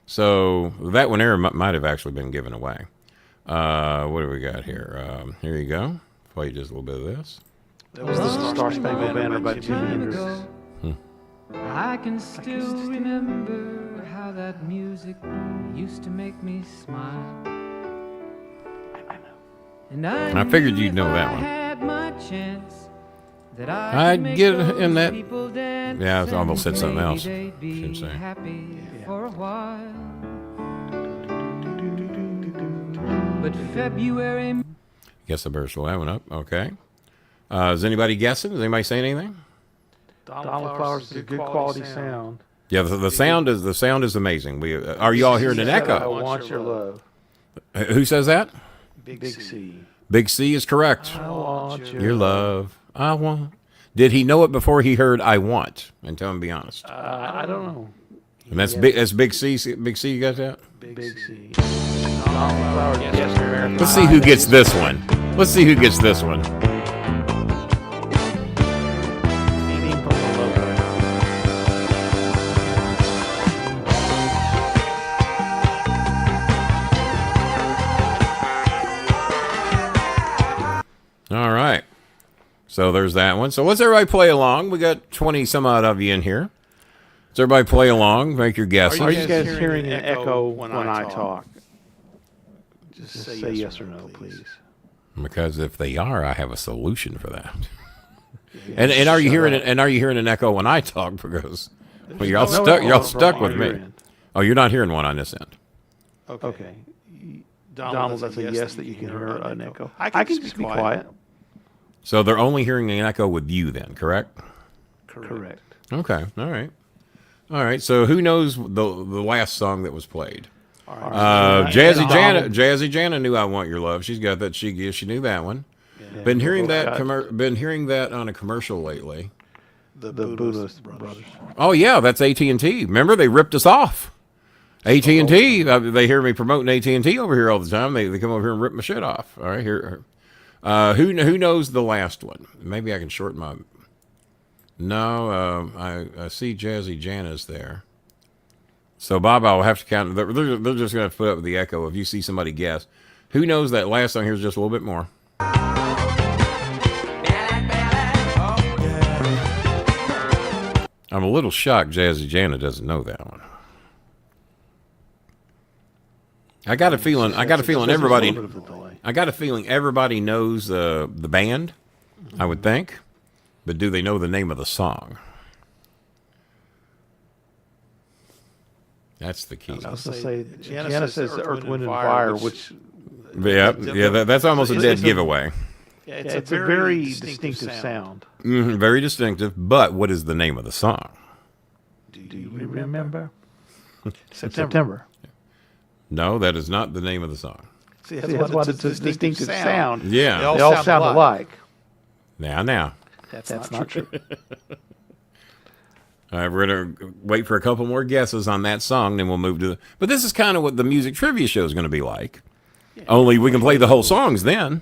So that one there might have actually been given away. What do we got here? Here you go. Play just a little bit of this. That was the Star Spangled Banner by Jimi Hendrix. I can still remember how that music used to make me smile. And I figured you'd know that one. Had my chance that I'd get in that. Yeah, I almost said something else. Shouldn't say. Happy for a while. But February. Guess I better slow that one up. Okay. Is anybody guessing? Does anybody say anything? Donald Flowers is a good quality sound. Yeah, the sound is amazing. We are you all hearing an I echo? want your love. Who says that? Big C. Big C is correct. I want Your love, I want. Did he know it before he heard "I want"? And tell him, be honest. I don't know. And that's big. That's Big C. Big C, you got that? Big C. Donald Flowers. Yes, America. Let's see who gets this one. Let's see who gets this one. All right. So there's that one. So let's everybody play along. We got 20 some odd of you in here. Let's everybody play along. Make your guesses. Are you guys hearing an echo when I talk? Just say yes or no, please. Because if they are, I have a solution for that. And are you hearing it? And are you hearing an echo when I talk? Because well, you're all stuck. You're all stuck with me. Oh, you're not hearing one on this end. Okay. Donald, that's a yes that you can hear an echo. I can just be quiet. So they're only hearing an echo with you then, correct? Correct. Okay. All right. All right. So who knows the last song that was played? Jazzy Jana knew "I Want Your Love." She's got that. She knew that one. Yeah. Been hearing that on a commercial lately. The Buddhist Brothers. Oh yeah, that's AT&T. Remember they ripped us off. AT&T. They hear me promoting AT&T over here all the time. They come over here and rip my shit off. All right, here. Who knows the last one? Maybe I can shorten my. No, I see Jazzy Jana's there. So Bob, I'll have to count. They're just going to put up with the echo. If you see somebody guess, who knows that last song? Here's just a little bit more. I'm a little shocked Jazzy Jana doesn't know that one. I got a feeling everybody. I got a feeling everybody knows the band. I would think, but do they know the name of the song? That's the key. I was going to say, Jana says Earth, Wind, and Fire, which... That's almost a dead giveaway. Yeah, it's a very distinctive sound. Mm-hmm, very distinctive, but what is the name of the song? Do you remember? September. No, that is not the name of the song. See, that's why it's a distinctive sound. Yeah. They all sound alike. Now. That's not true. All right, we're going to wait for a couple more guesses on that song, then we'll move to the... But this is kind of what the music trivia show is going to be like. Yeah, only we can play the whole songs then.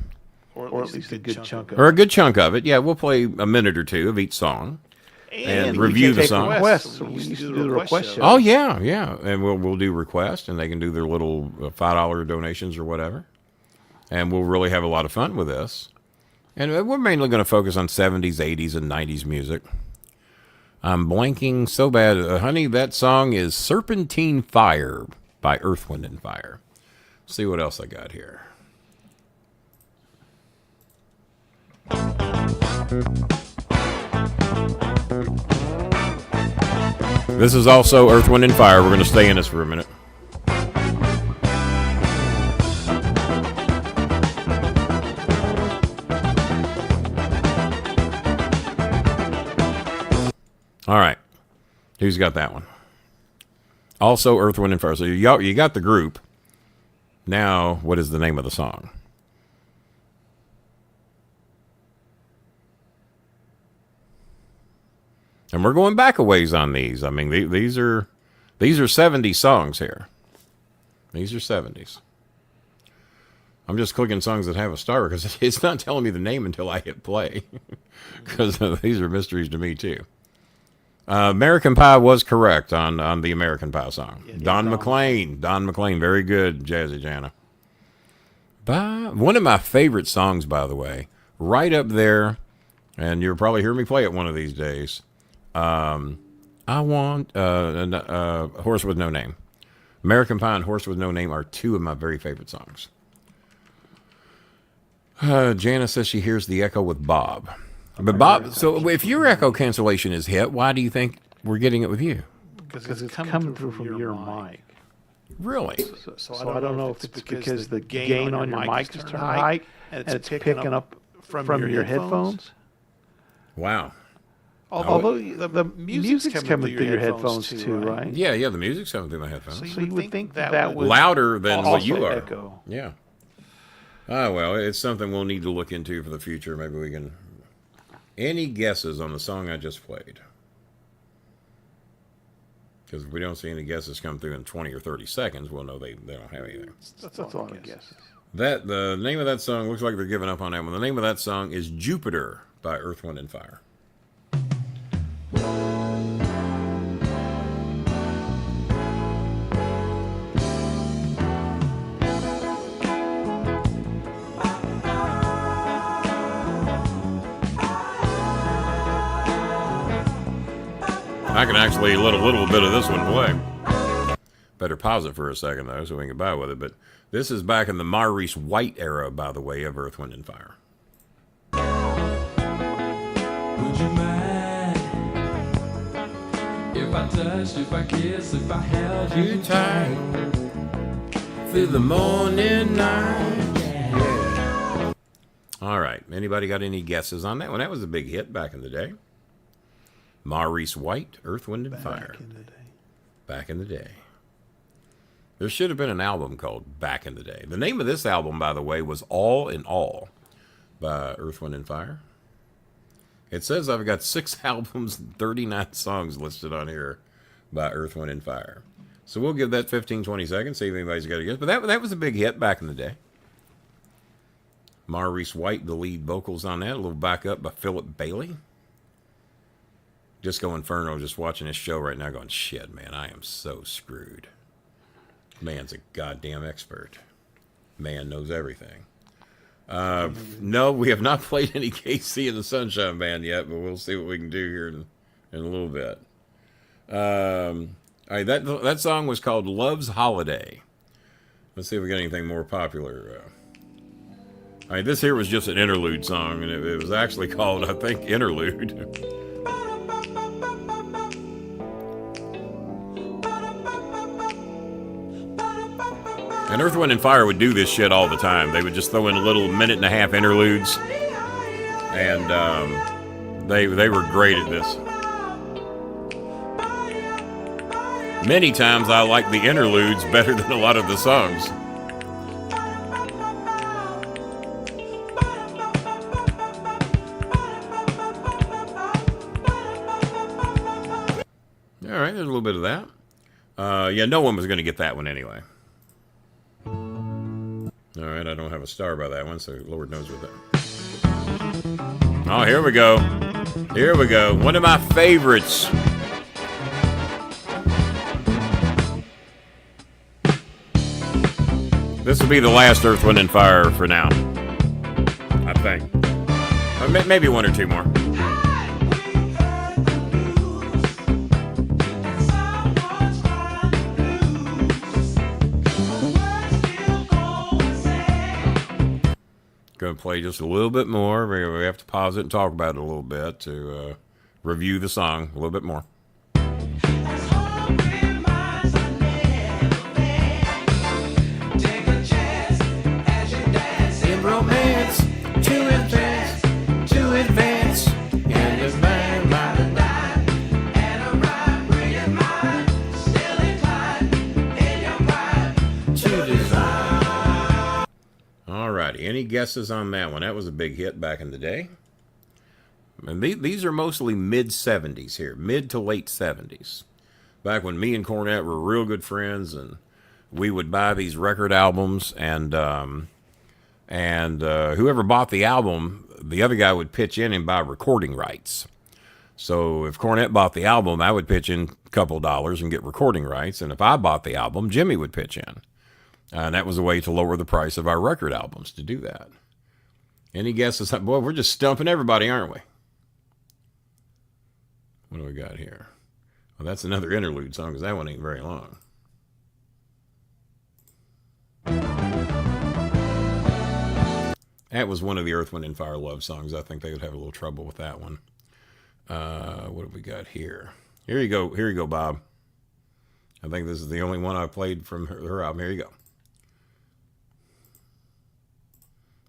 Or at least a good chunk of it. Or a good chunk of it. Yeah, we'll play a minute or two of each song. and review the song. Requests. So we used to do the request show. Oh yeah, and we'll do requests, and they can do their little $5 donations or whatever, and we'll really have a lot of fun with this. And we're mainly going to focus on 70s, 80s, and 90s music. I'm blanking so bad, honey. That song is "Serpentine Fire" by Earth, Wind, and Fire. Let's see what else I got here. This is also Earth, Wind, and Fire. We're going to stay in this for a minute. All right. Who's got that one? Also Earth, Wind, and Fire. So you got the group. Now, what is the name of the song? And we're going back a ways on these. I mean, these are 70 songs here. These are 70s. I'm just clicking songs that have a star because it's not telling me the name until I hit play. Because these are mysteries to me, too. American Pie was correct on the American Pie song. Yeah, Don McLean. Don McLean. Very good, Jazzy Jana. One of my favorite songs, by the way. Right up there. And you'll probably hear me play it one of these days. I Want Horse with No Name. American Pie and Horse with No Name are two of my very favorite songs. Jana says she hears the echo with Bob. But Bob, so if your echo cancellation is hit, why do you think we're getting it with you? Because it's coming through from your mic. Really? So I don't know if it's because the gain on your mic is turned high and it's picking up from your headphones. Wow. Although the music's coming through your headphones too, right? Yeah, the music's coming through my headphones. So you would think that was louder than what you are. Echo. Yeah. Oh, well, it's something we'll need to look into for the future. Maybe we can... Any guesses on the song I just played? Because if we don't see any guesses come through in 20 or 30 seconds, we'll know they don't have anything. That's a lot of guesses. The name of that song, looks like they're giving up on that one. The name of that song is Jupiter by Earth, Wind, and Fire. I can actually let a little bit of this one play. Better pause it for a second, though, so we can get by with it. But this is back in the Maurice White era, by the way, of Earth, Wind, and Fire. Would you mind if I touched, if I kissed, if I held you tight through the morning night? Yeah. All right. Anybody got any guesses on that one? That was a big hit back in the day. Maurice White, Earth, Wind, and Fire. Back in the day. There should have been an album called Back in the Day. The name of this album, by the way, was All in All by Earth, Wind, and Fire. It says I've got 6 albums and 39 songs listed on here by Earth, Wind, and Fire. So we'll give that 15, 20 seconds, see if anybody's got a guess. But that was a big hit back in the day. Maurice White, the lead vocals on that. A little backup by Philip Bailey. Disco Inferno, just watching this show right now going, shit, man, I am so screwed. Man's a goddamn expert. Man knows everything. No, we have not played any KC and the Sunshine Band yet, but we'll see what we can do here in a little bit. All right, that song was called Love's Holiday. Let's see if we got anything more popular. All right, this here was just an interlude song, and it was actually called, I think, Interlude. And Earth, Wind, and Fire would do this shit all the time. They would just throw in little minute-and-a-half interludes. And they were great at this. Many times I like the interludes better than a lot of the songs. All right, there's a little bit of that. Yeah, no one was going to get that one anyway. All right, I don't have a star by that one, so Lord knows what that. Oh, here we go. Here we go. One of my favorites. This will be the last Earth, Wind, and Fire for now, I think. Or maybe one or two more. Going to play just a little bit more. We have to pause it and talk about it a little bit to review the song a little bit more. In romance, to advance, and if man might die, and a robbery of mine, still inclined in your pride to design. Alrighty, any guesses on that one? That was a big hit back in the day. And these are mostly mid-70s here, mid to late 70s. Back when me and Cornette were real good friends, and we would buy these record albums, and whoever bought the album, the other guy would pitch in and buy recording rights. So if Cornette bought the album, I would pitch in a couple dollars and get recording rights. And if I bought the album, Jimmy would pitch in. And that was a way to lower the price of our record albums to do that. Any guesses? Boy, we're just stumping everybody, aren't we? What do we got here? Well, that's another interlude song, because that one ain't very long. That was one of the Earth, Wind, and Fire love songs. I think they would have a little trouble with that one. What have we got here? Here you go. Here you go, Bob. I think this is the only one I played from her album. Here you go.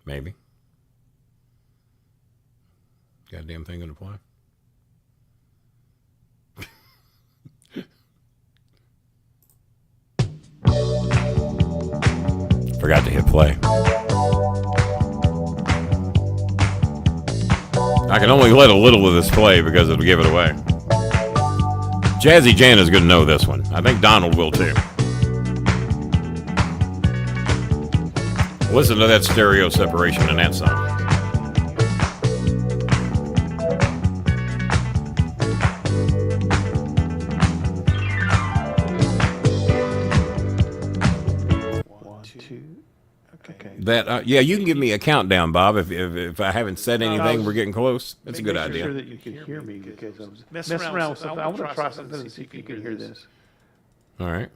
Maybe. Goddamn thing gonna play. Forgot to hit play. I can only let a little of this play because it'll give it away. Jazzy Jan is going to know this one. I think Donald will too. Listen to that stereo separation in that song. That yeah, you can give me a countdown, Bob. If I haven't said anything, we're getting close. That's a good idea. Sure that you could hear me because I was messing around with something. I want to try something to see if you can hear this. All right.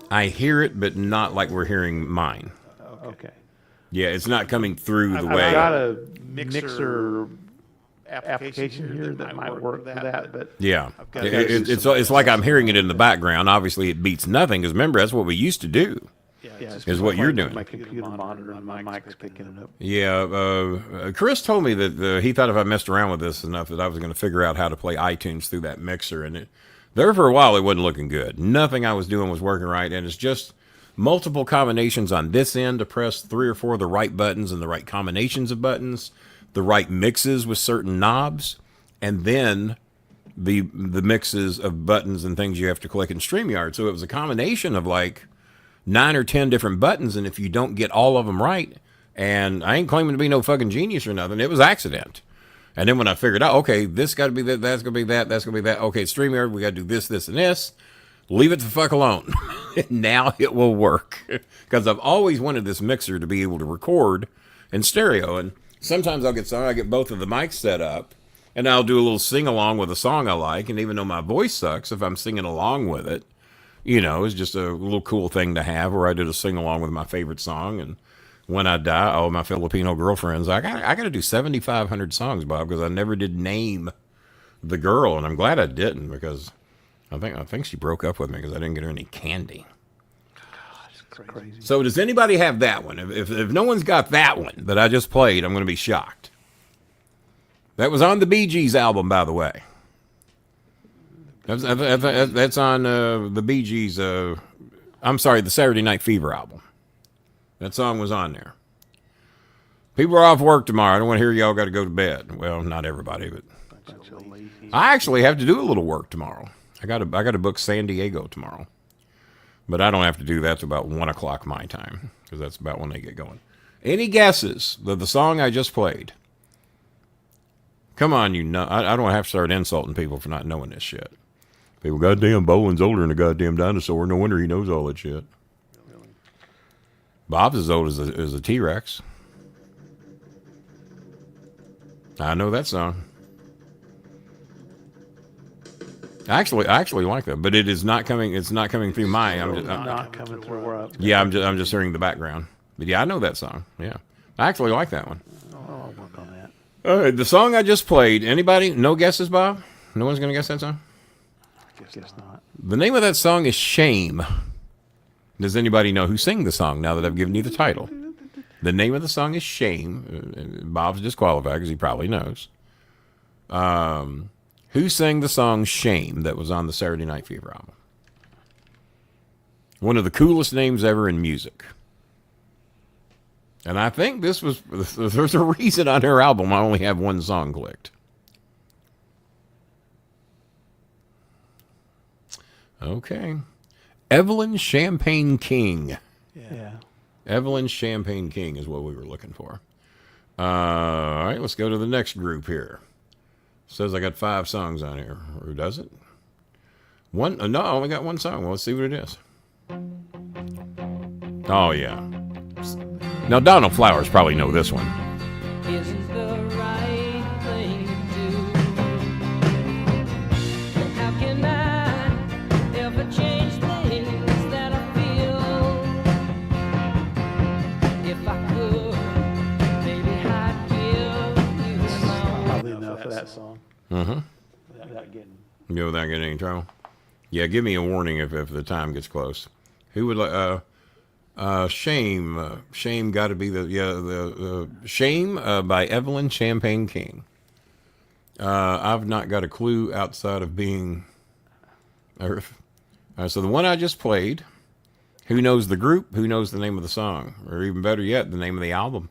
I hear it, but not like we're hearing mine. Okay. Yeah, it's not coming through the way. I've got a mixer application here that might work for that, but yeah, it's like I'm hearing it in the background. Obviously, it beats nothing because remember that's what we used to do. Yeah, is what you're doing. My computer monitor and my mic's picking it up. Yeah, Chris told me that he thought if I messed around with this enough that I was going to figure out how to play iTunes through that mixer, and there for a while it wasn't looking good. Nothing I was doing was working right, and it's just multiple combinations on this end to press 3 or 4 of the right buttons and the right combinations of buttons, the right mixes with certain knobs, and then the mixes of buttons and things you have to click in StreamYard. So it was a combination of like 9 or 10 different buttons, and if you don't get all of them right, and I ain't claiming to be no fucking genius or nothing, it was accident. And then when I figured out, okay, this got to be that, that's going to be that, that's going to be that. Okay, StreamYard, we got to do this, this, and this. Leave it the fuck alone. Now it will work. Because I've always wanted this mixer to be able to record in stereo. And sometimes I get both of the mics set up, and I'll do a little sing-along with a song I like. And even though my voice sucks, if I'm singing along with it, you know, it's just a little cool thing to have where I did a sing-along with my favorite song. And when I die, my Filipino girlfriends, I got to do 7,500 songs, Bob, because I never did name the girl. And I'm glad I didn't, because I think she broke up with me because I didn't get her any candy. God, crazy. So does anybody have that one? If no one's got that one that I just played, I'm going to be shocked. That was on the Bee Gees album, by the way. That's on the Bee Gees. I'm sorry, the Saturday Night Fever album. That song was on there. People are off work tomorrow. I don't want to hear y'all got to go to bed. Well, not everybody, but I actually have to do a little work tomorrow. I got to book San Diego tomorrow, but I don't have to do that till about 1 o'clock my time because that's about when they get going. Any guesses of the song I just played? Come on, you know. I don't have to start insulting people for not knowing this shit. People, goddamn, Bolin's older than a goddamn dinosaur. No wonder he knows all that shit. Bob's as old as a T-Rex. I know that song. I actually like that, but it is not coming. It's not coming through my. I'm not coming through where up. Yeah, I'm just hearing the background. But yeah, I know that song. Yeah, I actually like that one. I'll work on that. All right, the song I just played. Anybody? No guesses, Bob? No one's gonna guess that song. I guess not. The name of that song is Shame. Does anybody know who sang the song? Now that I've given you the title, the name of the song is Shame. Bob's disqualified because he probably knows. Who sang the song Shame that was on the Saturday Night Fever album? One of the coolest names ever in music. And I think there's a reason on her album I only have one song clicked. Okay. Evelyn Champagne King. Yeah. Evelyn Champagne King is what we were looking for. All right, let's go to the next group here. Says I got 5 songs on here. Or does it? One? No, I only got one song. Well, let's see what it is. Oh, yeah. Now, Donald Flowers probably know this one. Isn't the right thing to do? And how can I ever change things that I feel? If I could, maybe I'd give you my Probably enough for that song. Mm-hmm. Without getting. Yeah, without getting any trouble. Yeah, give me a warning if the time gets close. Who would like? Shame. Shame got to be the Shame by Evelyn Champagne King. I've not got a clue outside of being. So the one I just played. Who knows the group? Who knows the name of the song? Or even better yet, the name of the album?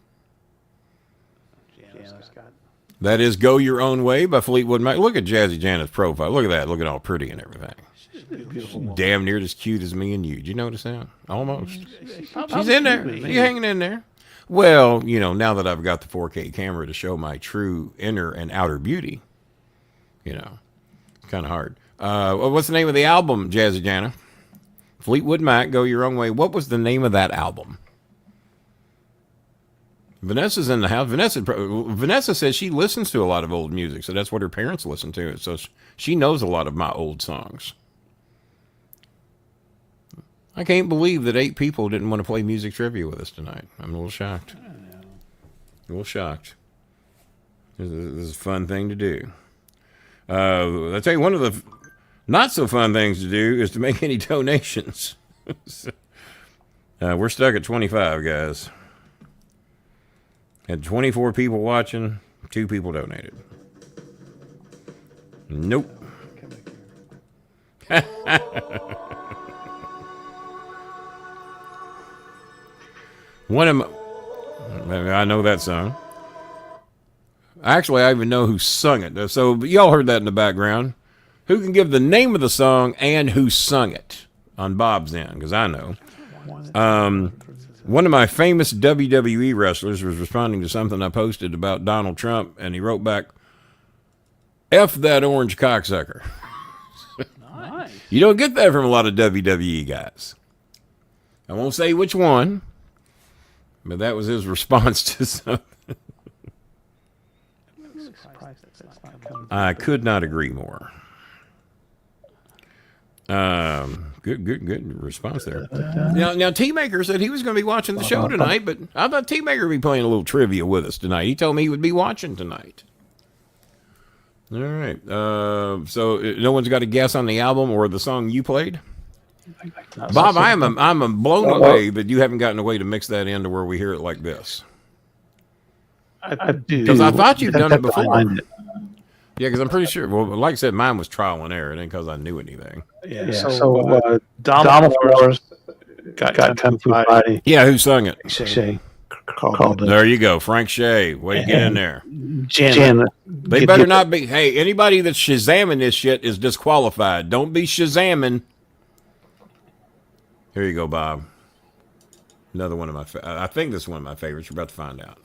That is "Go Your Own Way" by Fleetwood Mac. Look at Jazzy Janet's profile. Look at that. Look at all pretty and everything. She's damn near as cute as me and you. Did you notice that? Almost. She's in there. She's hanging in there. Well, you know, now that I've got the 4K camera to show my true inner and outer beauty, you know, it's kind of hard. What's the name of the album, Jazzy Jana? Fleetwood Mac, "Go Your Own Way." What was the name of that album? Vanessa's in the house. Vanessa says she listens to a lot of old music, so that's what her parents listen to. So she knows a lot of my old songs. I can't believe that 8 people didn't want to play music trivia with us tonight. I'm a little shocked. A little shocked. This is a fun thing to do. I'll tell you, one of the not so fun things to do is to make any donations. We're stuck at 25, guys. Had 24 people watching, 2 people donated. Nope. One of my, I know that song. Actually, I even know who sung it. So y'all heard that in the background. Who can give the name of the song and who sung it on Bob's end? Because I know. One of my famous WWE wrestlers was responding to something I posted about Donald Trump, and he wrote back, "F that orange cocksucker." Nice. You don't get that from a lot of WWE guys. I won't say which one, but that was his response to something. I could not agree more. Good response there. Now T-Maker said he was going to be watching the show tonight, but I thought T-Maker would be playing a little trivia with us tonight. He told me he would be watching tonight. All right. So no one's got a guess on the album or the song you played? Bob, I'm blown away that you haven't gotten a way to mix that in to where we hear it like this. I do. Because I thought you've done it before. Yeah, because I'm pretty sure. Well, like I said, mine was trial and error. It ain't because I knew anything. Yeah. So Donald Flowers got Kung Fu Fighting. Yeah, who sung it? Shay. Called it. There you go, Frank Shay. Way to get in there. Janet. They better not be. Hey, anybody that's Shazamming this shit is disqualified. Don't be Shazamming. Here you go, Bob. Another one of my, I think this is one of my favorites. You're about to find out.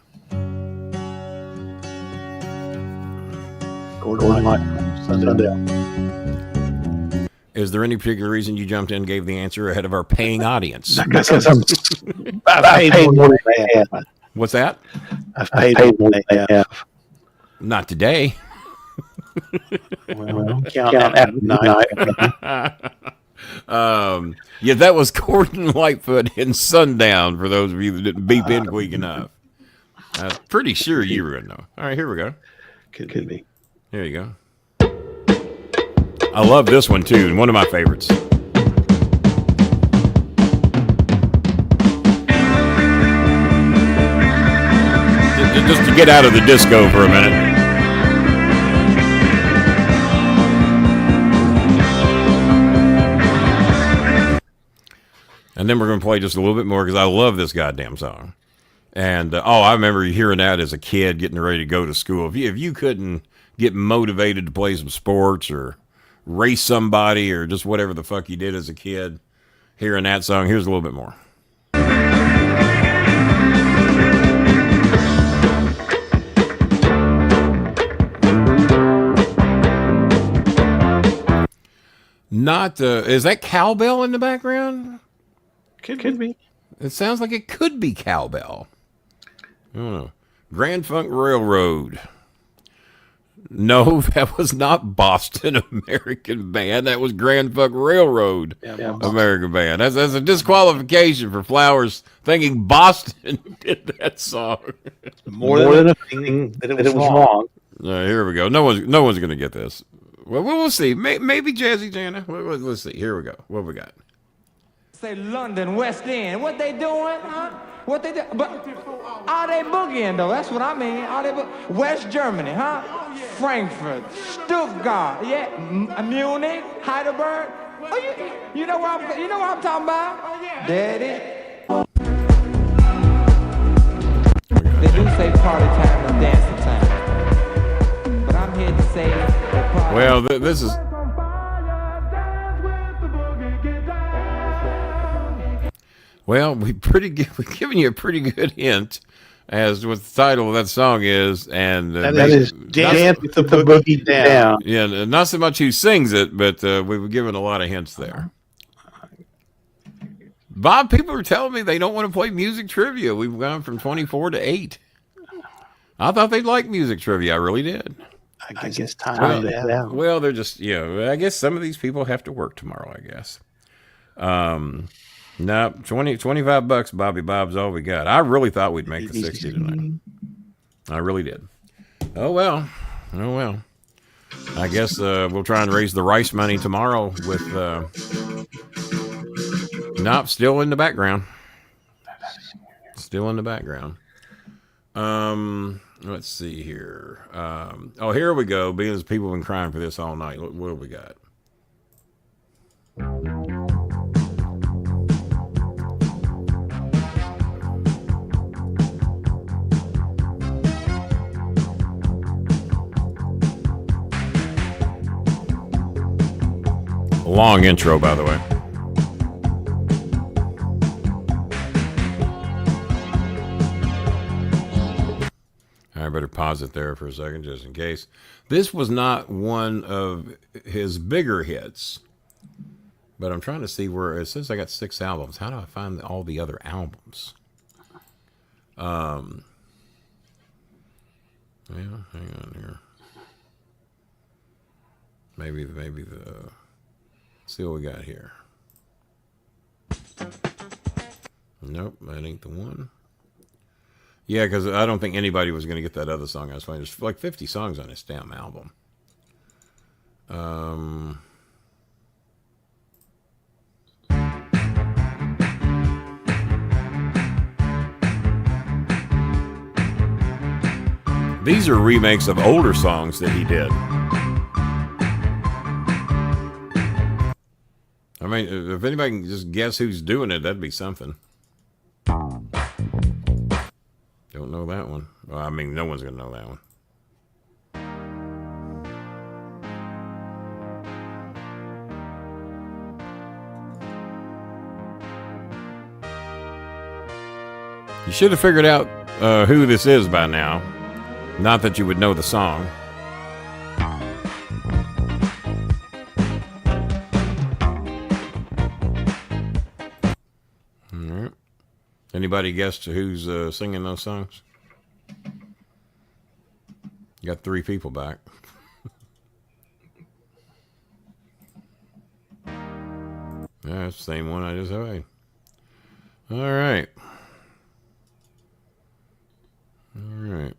Gordon Light, Sundown. Is there any particular reason you jumped in and gave the answer ahead of our paying audience? I paid more than they have. What's that? I've paid more than they have. Not today. Well, count after night. Yeah, that was Gordon Lightfoot in Sundown, for those of you that didn't beep in quick enough. I was pretty sure you were going to know. All right, here we go. Could be. Here you go. I love this one, too, and one of my favorites. Just to get out of the disco for a minute. And then we're going to play just a little bit more because I love this goddamn song. And, I remember hearing that as a kid getting ready to go to school. If you couldn't get motivated to play some sports or race somebody or just whatever the fuck you did as a kid, hearing that song, here's a little bit more. Not, is that cowbell in the background? Could be. It sounds like it could be cowbell. I don't know. Grand Funk Railroad. No, that was not Boston American Band. That was Grand Funk Railroad American Band. That's a disqualification for Flowers thinking Boston did that song. More than a thing that it was wrong. Here we go. No one's going to get this. Well, we'll see. Maybe Jazzy Jana. Let's see. Here we go. What we got? Say London, West End. What they doing, huh? What they do? But are they boogieing though? That's what I mean. Are they West Germany, huh? Frankfurt, Stuttgart, yeah, Munich, Heidelberg. Oh, you know what I'm talking about? There it is. They do say party time and dancing time, but I'm here to say that party. Well, this is. Well, we're giving you a pretty good hint as to what the title of that song is, and that is "Dance with the Boogie Down." Yeah, not so much who sings it, but we were given a lot of hints there. Bob, people are telling me they don't want to play music trivia. We've gone from 24 to 8. I thought they'd like music trivia. I really did. I guess time to head out. Well, they're just, I guess some of these people have to work tomorrow, I guess. No, $25, Bobby Bob's all we got. I really thought we'd make the 60 tonight. I really did. Oh, well. I guess we'll try and raise the rice money tomorrow with... Nope, still in the background. Still in the background. Let's see here. Here we go. Because people have been crying for this all night. What do we got? Long intro, by the way. I better pause it there for a second, just in case. This was not one of his bigger hits, but I'm trying to see where it says I got 6 albums. How do I find all the other albums? Yeah, hang on here. Maybe the. Let's see what we got here. Nope, that ain't the one. Yeah, because I don't think anybody was going to get that other song. I was finding there's like 50 songs on this damn album. These are remakes of older songs that he did. I mean, if anybody can just guess who's doing it, that'd be something. Don't know that one. Well, I mean, no one's going to know that one. You should have figured out who this is by now. Not that you would know the song. All right. Anybody guess who's singing those songs? You got 3 people back. Yeah, it's the same one I just had. All right. All right.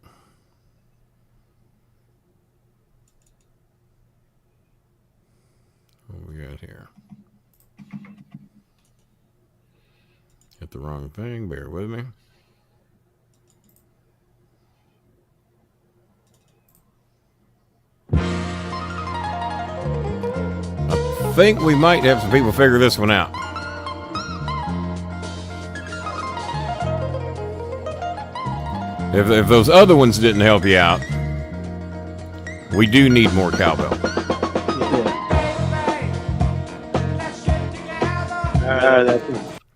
What we got here? Hit the wrong thing. Bear with me. I think we might have some people figure this one out. If those other ones didn't help you out, we do need more cowbell.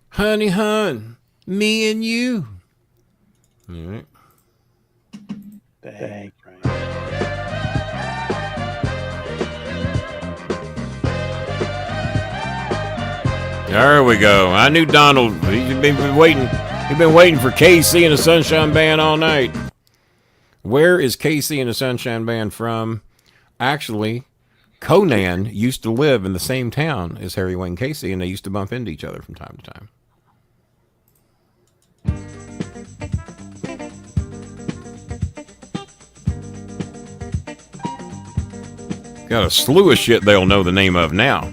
Honey, hun, me and you. All right. Dang. There we go. I knew Donald. He's been waiting. He's been waiting for KC and the Sunshine Band all night. Where is KC and the Sunshine Band from? Actually, Conan used to live in the same town as Harry Wayne Casey, and they used to bump into each other from time to time. Got a slew of shit they'll know the name of now.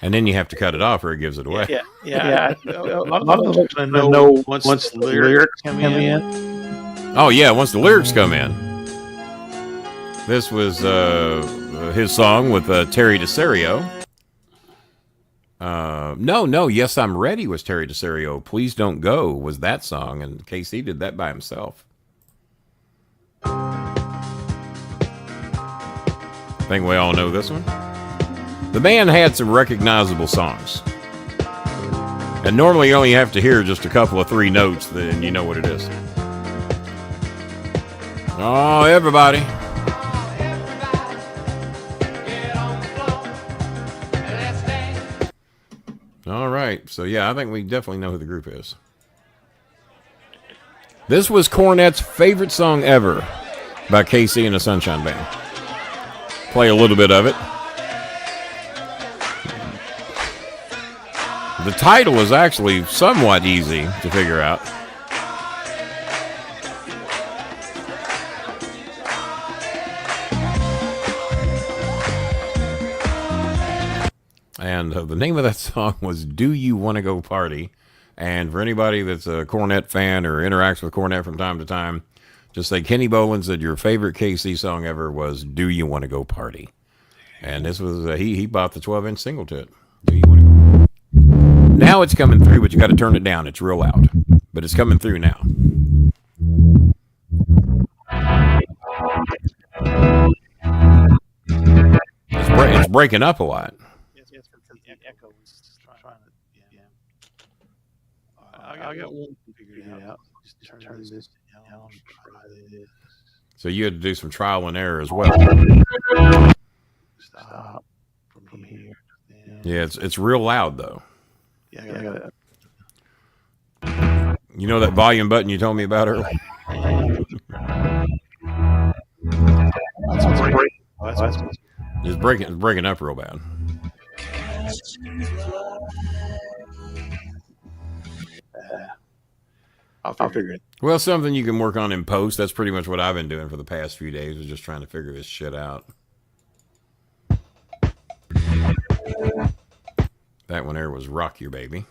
And then you have to cut it off or it gives it away. Yeah. A lot of them going to know once the lyrics come in. Oh, yeah, once the lyrics come in. This was his song with Terry DeSerio. No, Yes, I'm Ready was Terry DeSerio. Please Don't Go was that song, and KC did that by himself. I think we all know this one. The band had some recognizable songs. And normally you only have to hear just a couple of 3 notes, then you know what it is. Oh, everybody. All right. So, yeah, I think we definitely know who the group is. This was Cornette's favorite song ever by KC and the Sunshine Band. Play a little bit of it. The title is actually somewhat easy to figure out. And the name of that song was Do You Want to Go Party? And for anybody that's a Cornette fan or interacts with Cornette from time to time, just say Kenny Bolin said your favorite KC song ever was Do You Want to Go Party? And this was, he bought the 12-inch single to it. Do You Want to Go Party? Now it's coming through, but you got to turn it down. It's real loud, but it's coming through now. It's breaking up a lot. I got one figured out. Just turn this down. So you had to do some trial and error as well. Stop from here. Yeah, it's real loud though. Yeah, I got it. You know that volume button you told me about earlier? It's breaking up real bad. I'll figure it. Well, something you can work on in post. That's pretty much what I've been doing for the past few days, is just trying to figure this shit out. That one there was Rock Your Baby.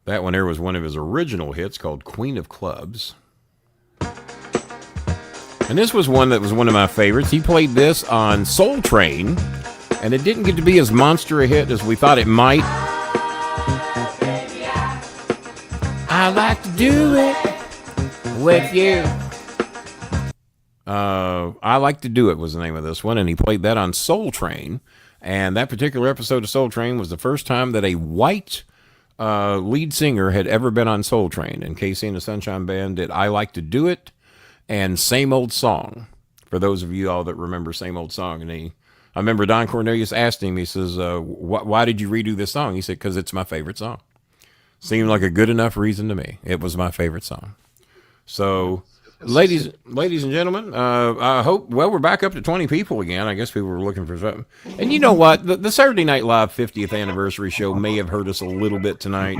That one there was one of his original hits called Queen of Clubs. And this was one that was one of my favorites. He played this on Soul Train, and it didn't get to be as monster a hit as we thought it might. I like to do it with you. I Like to Do It was the name of this one, and he played that on Soul Train. And that particular episode of Soul Train was the first time that a white lead singer had ever been on Soul Train. And Casey and the Sunshine Band did I Like to Do It and Same Old Song. For those of you all that remember Same Old Song. And I remember Don Cornelius asked him, he says, why did you redo this song? He said, because it's my favorite song. Seemed like a good enough reason to me. It was my favorite song. So, ladies and gentlemen, I hope, well, we're back up to 20 people again. I guess people were looking for something. And you know what? The Saturday Night Live 50th anniversary show may have hurt us a little bit tonight.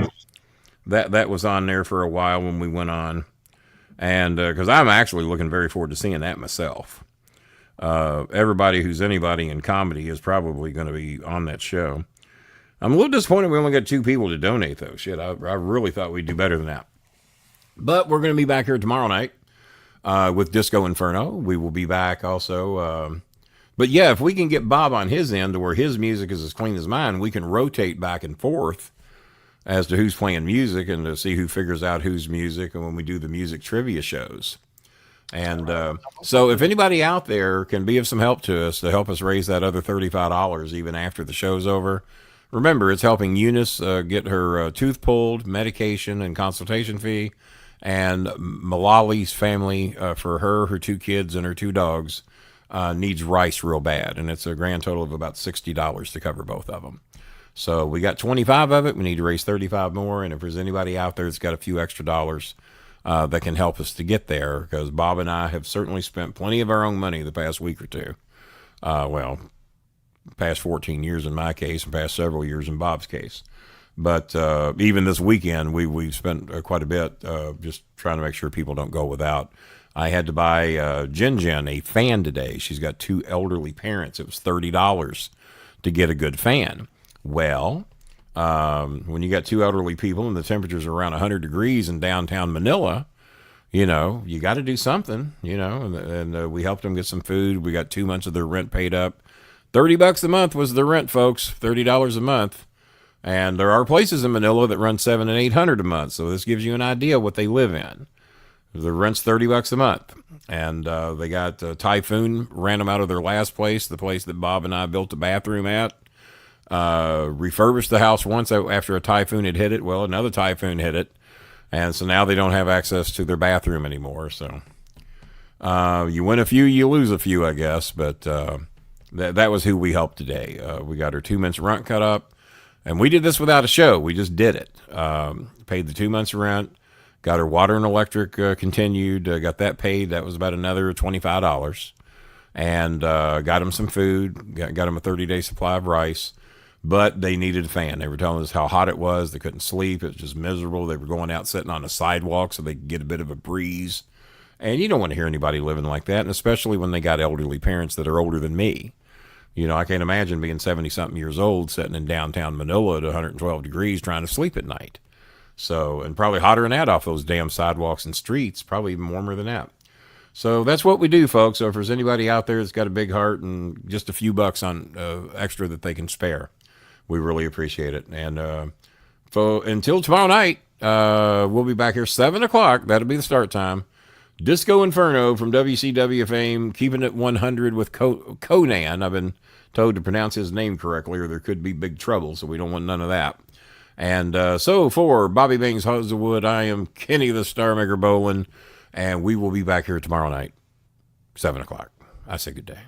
That was on there for a while when we went on. And because I'm actually looking very forward to seeing that myself. Everybody who's anybody in comedy is probably going to be on that show. I'm a little disappointed we only got 2 people to donate, though. Shit, I really thought we'd do better than that. But we're going to be back here tomorrow night with Disco Inferno. We will be back also. But yeah, if we can get Bob on his end to where his music is as clean as mine, we can rotate back and forth as to who's playing music and to see who figures out whose music and when we do the music trivia shows. And so if anybody out there can be of some help to us to help us raise that other $35 even after the show's over, remember, it's helping Eunice get her tooth pulled, medication, and consultation fee. And Malali's family, for her 2 kids, and her 2 dogs, needs rice real bad. And it's a grand total of about $60 to cover both of them. So we got 25 of it. We need to raise 35 more. And if there's anybody out there that's got a few extra dollars that can help us to get there, because Bob and I have certainly spent plenty of our own money the past week or 2. Well, past 14 years in my case and past several years in Bob's case. But even this weekend, we've spent quite a bit just trying to make sure people don't go without. I had to buy Jen a fan today. She's got 2 elderly parents. It was $30 to get a good fan. Well, when you got 2 elderly people and the temperatures are around 100 degrees in downtown Manila, you got to do something, and we helped them get some food. We got 2 months of their rent paid up. $30 a month was the rent, folks. $30 a month. And there are places in Manila that run $700 and $800 a month. So this gives you an idea of what they live in. The rent's $30 a month. And they got Typhoon, ran them out of their last place, the place that Bob and I built the bathroom at. Refurbished the house once after a typhoon had hit it. Well, another typhoon hit it. And so now they don't have access to their bathroom anymore. So you win a few, you lose a few, I guess. But that was who we helped today. We got her 2 months rent cut up. And we did this without a show. We just did it. Paid the 2 months rent. Got her water and electric continued. Got that paid. That was about another $25. And got them some food. Got them a 30-day supply of rice. But they needed a fan. They were telling us how hot it was. They couldn't sleep. It was just miserable. They were going out sitting on the sidewalk so they could get a bit of a breeze. And you don't want to hear anybody living like that, and especially when they got elderly parents that are older than me. I can't imagine being 70-something years old sitting in downtown Manila at 112 degrees trying to sleep at night. So, and probably hotter than that off those damn sidewalks and streets, probably even warmer than that. So that's what we do, folks. So if there's anybody out there that's got a big heart and just a few bucks on extra that they can spare, we really appreciate it. And until tomorrow night, we'll be back here 7 o'clock. That'll be the start time. Disco Inferno from WCW fame, keeping it 100 with Conan. I've been told to pronounce his name correctly or there could be big trouble, so we don't want none of that. And so for Bobby Bangs Hazelwood, I am Kenny the Starmaker Bolin, and we will be back here tomorrow night, 7 o'clock. I say good day.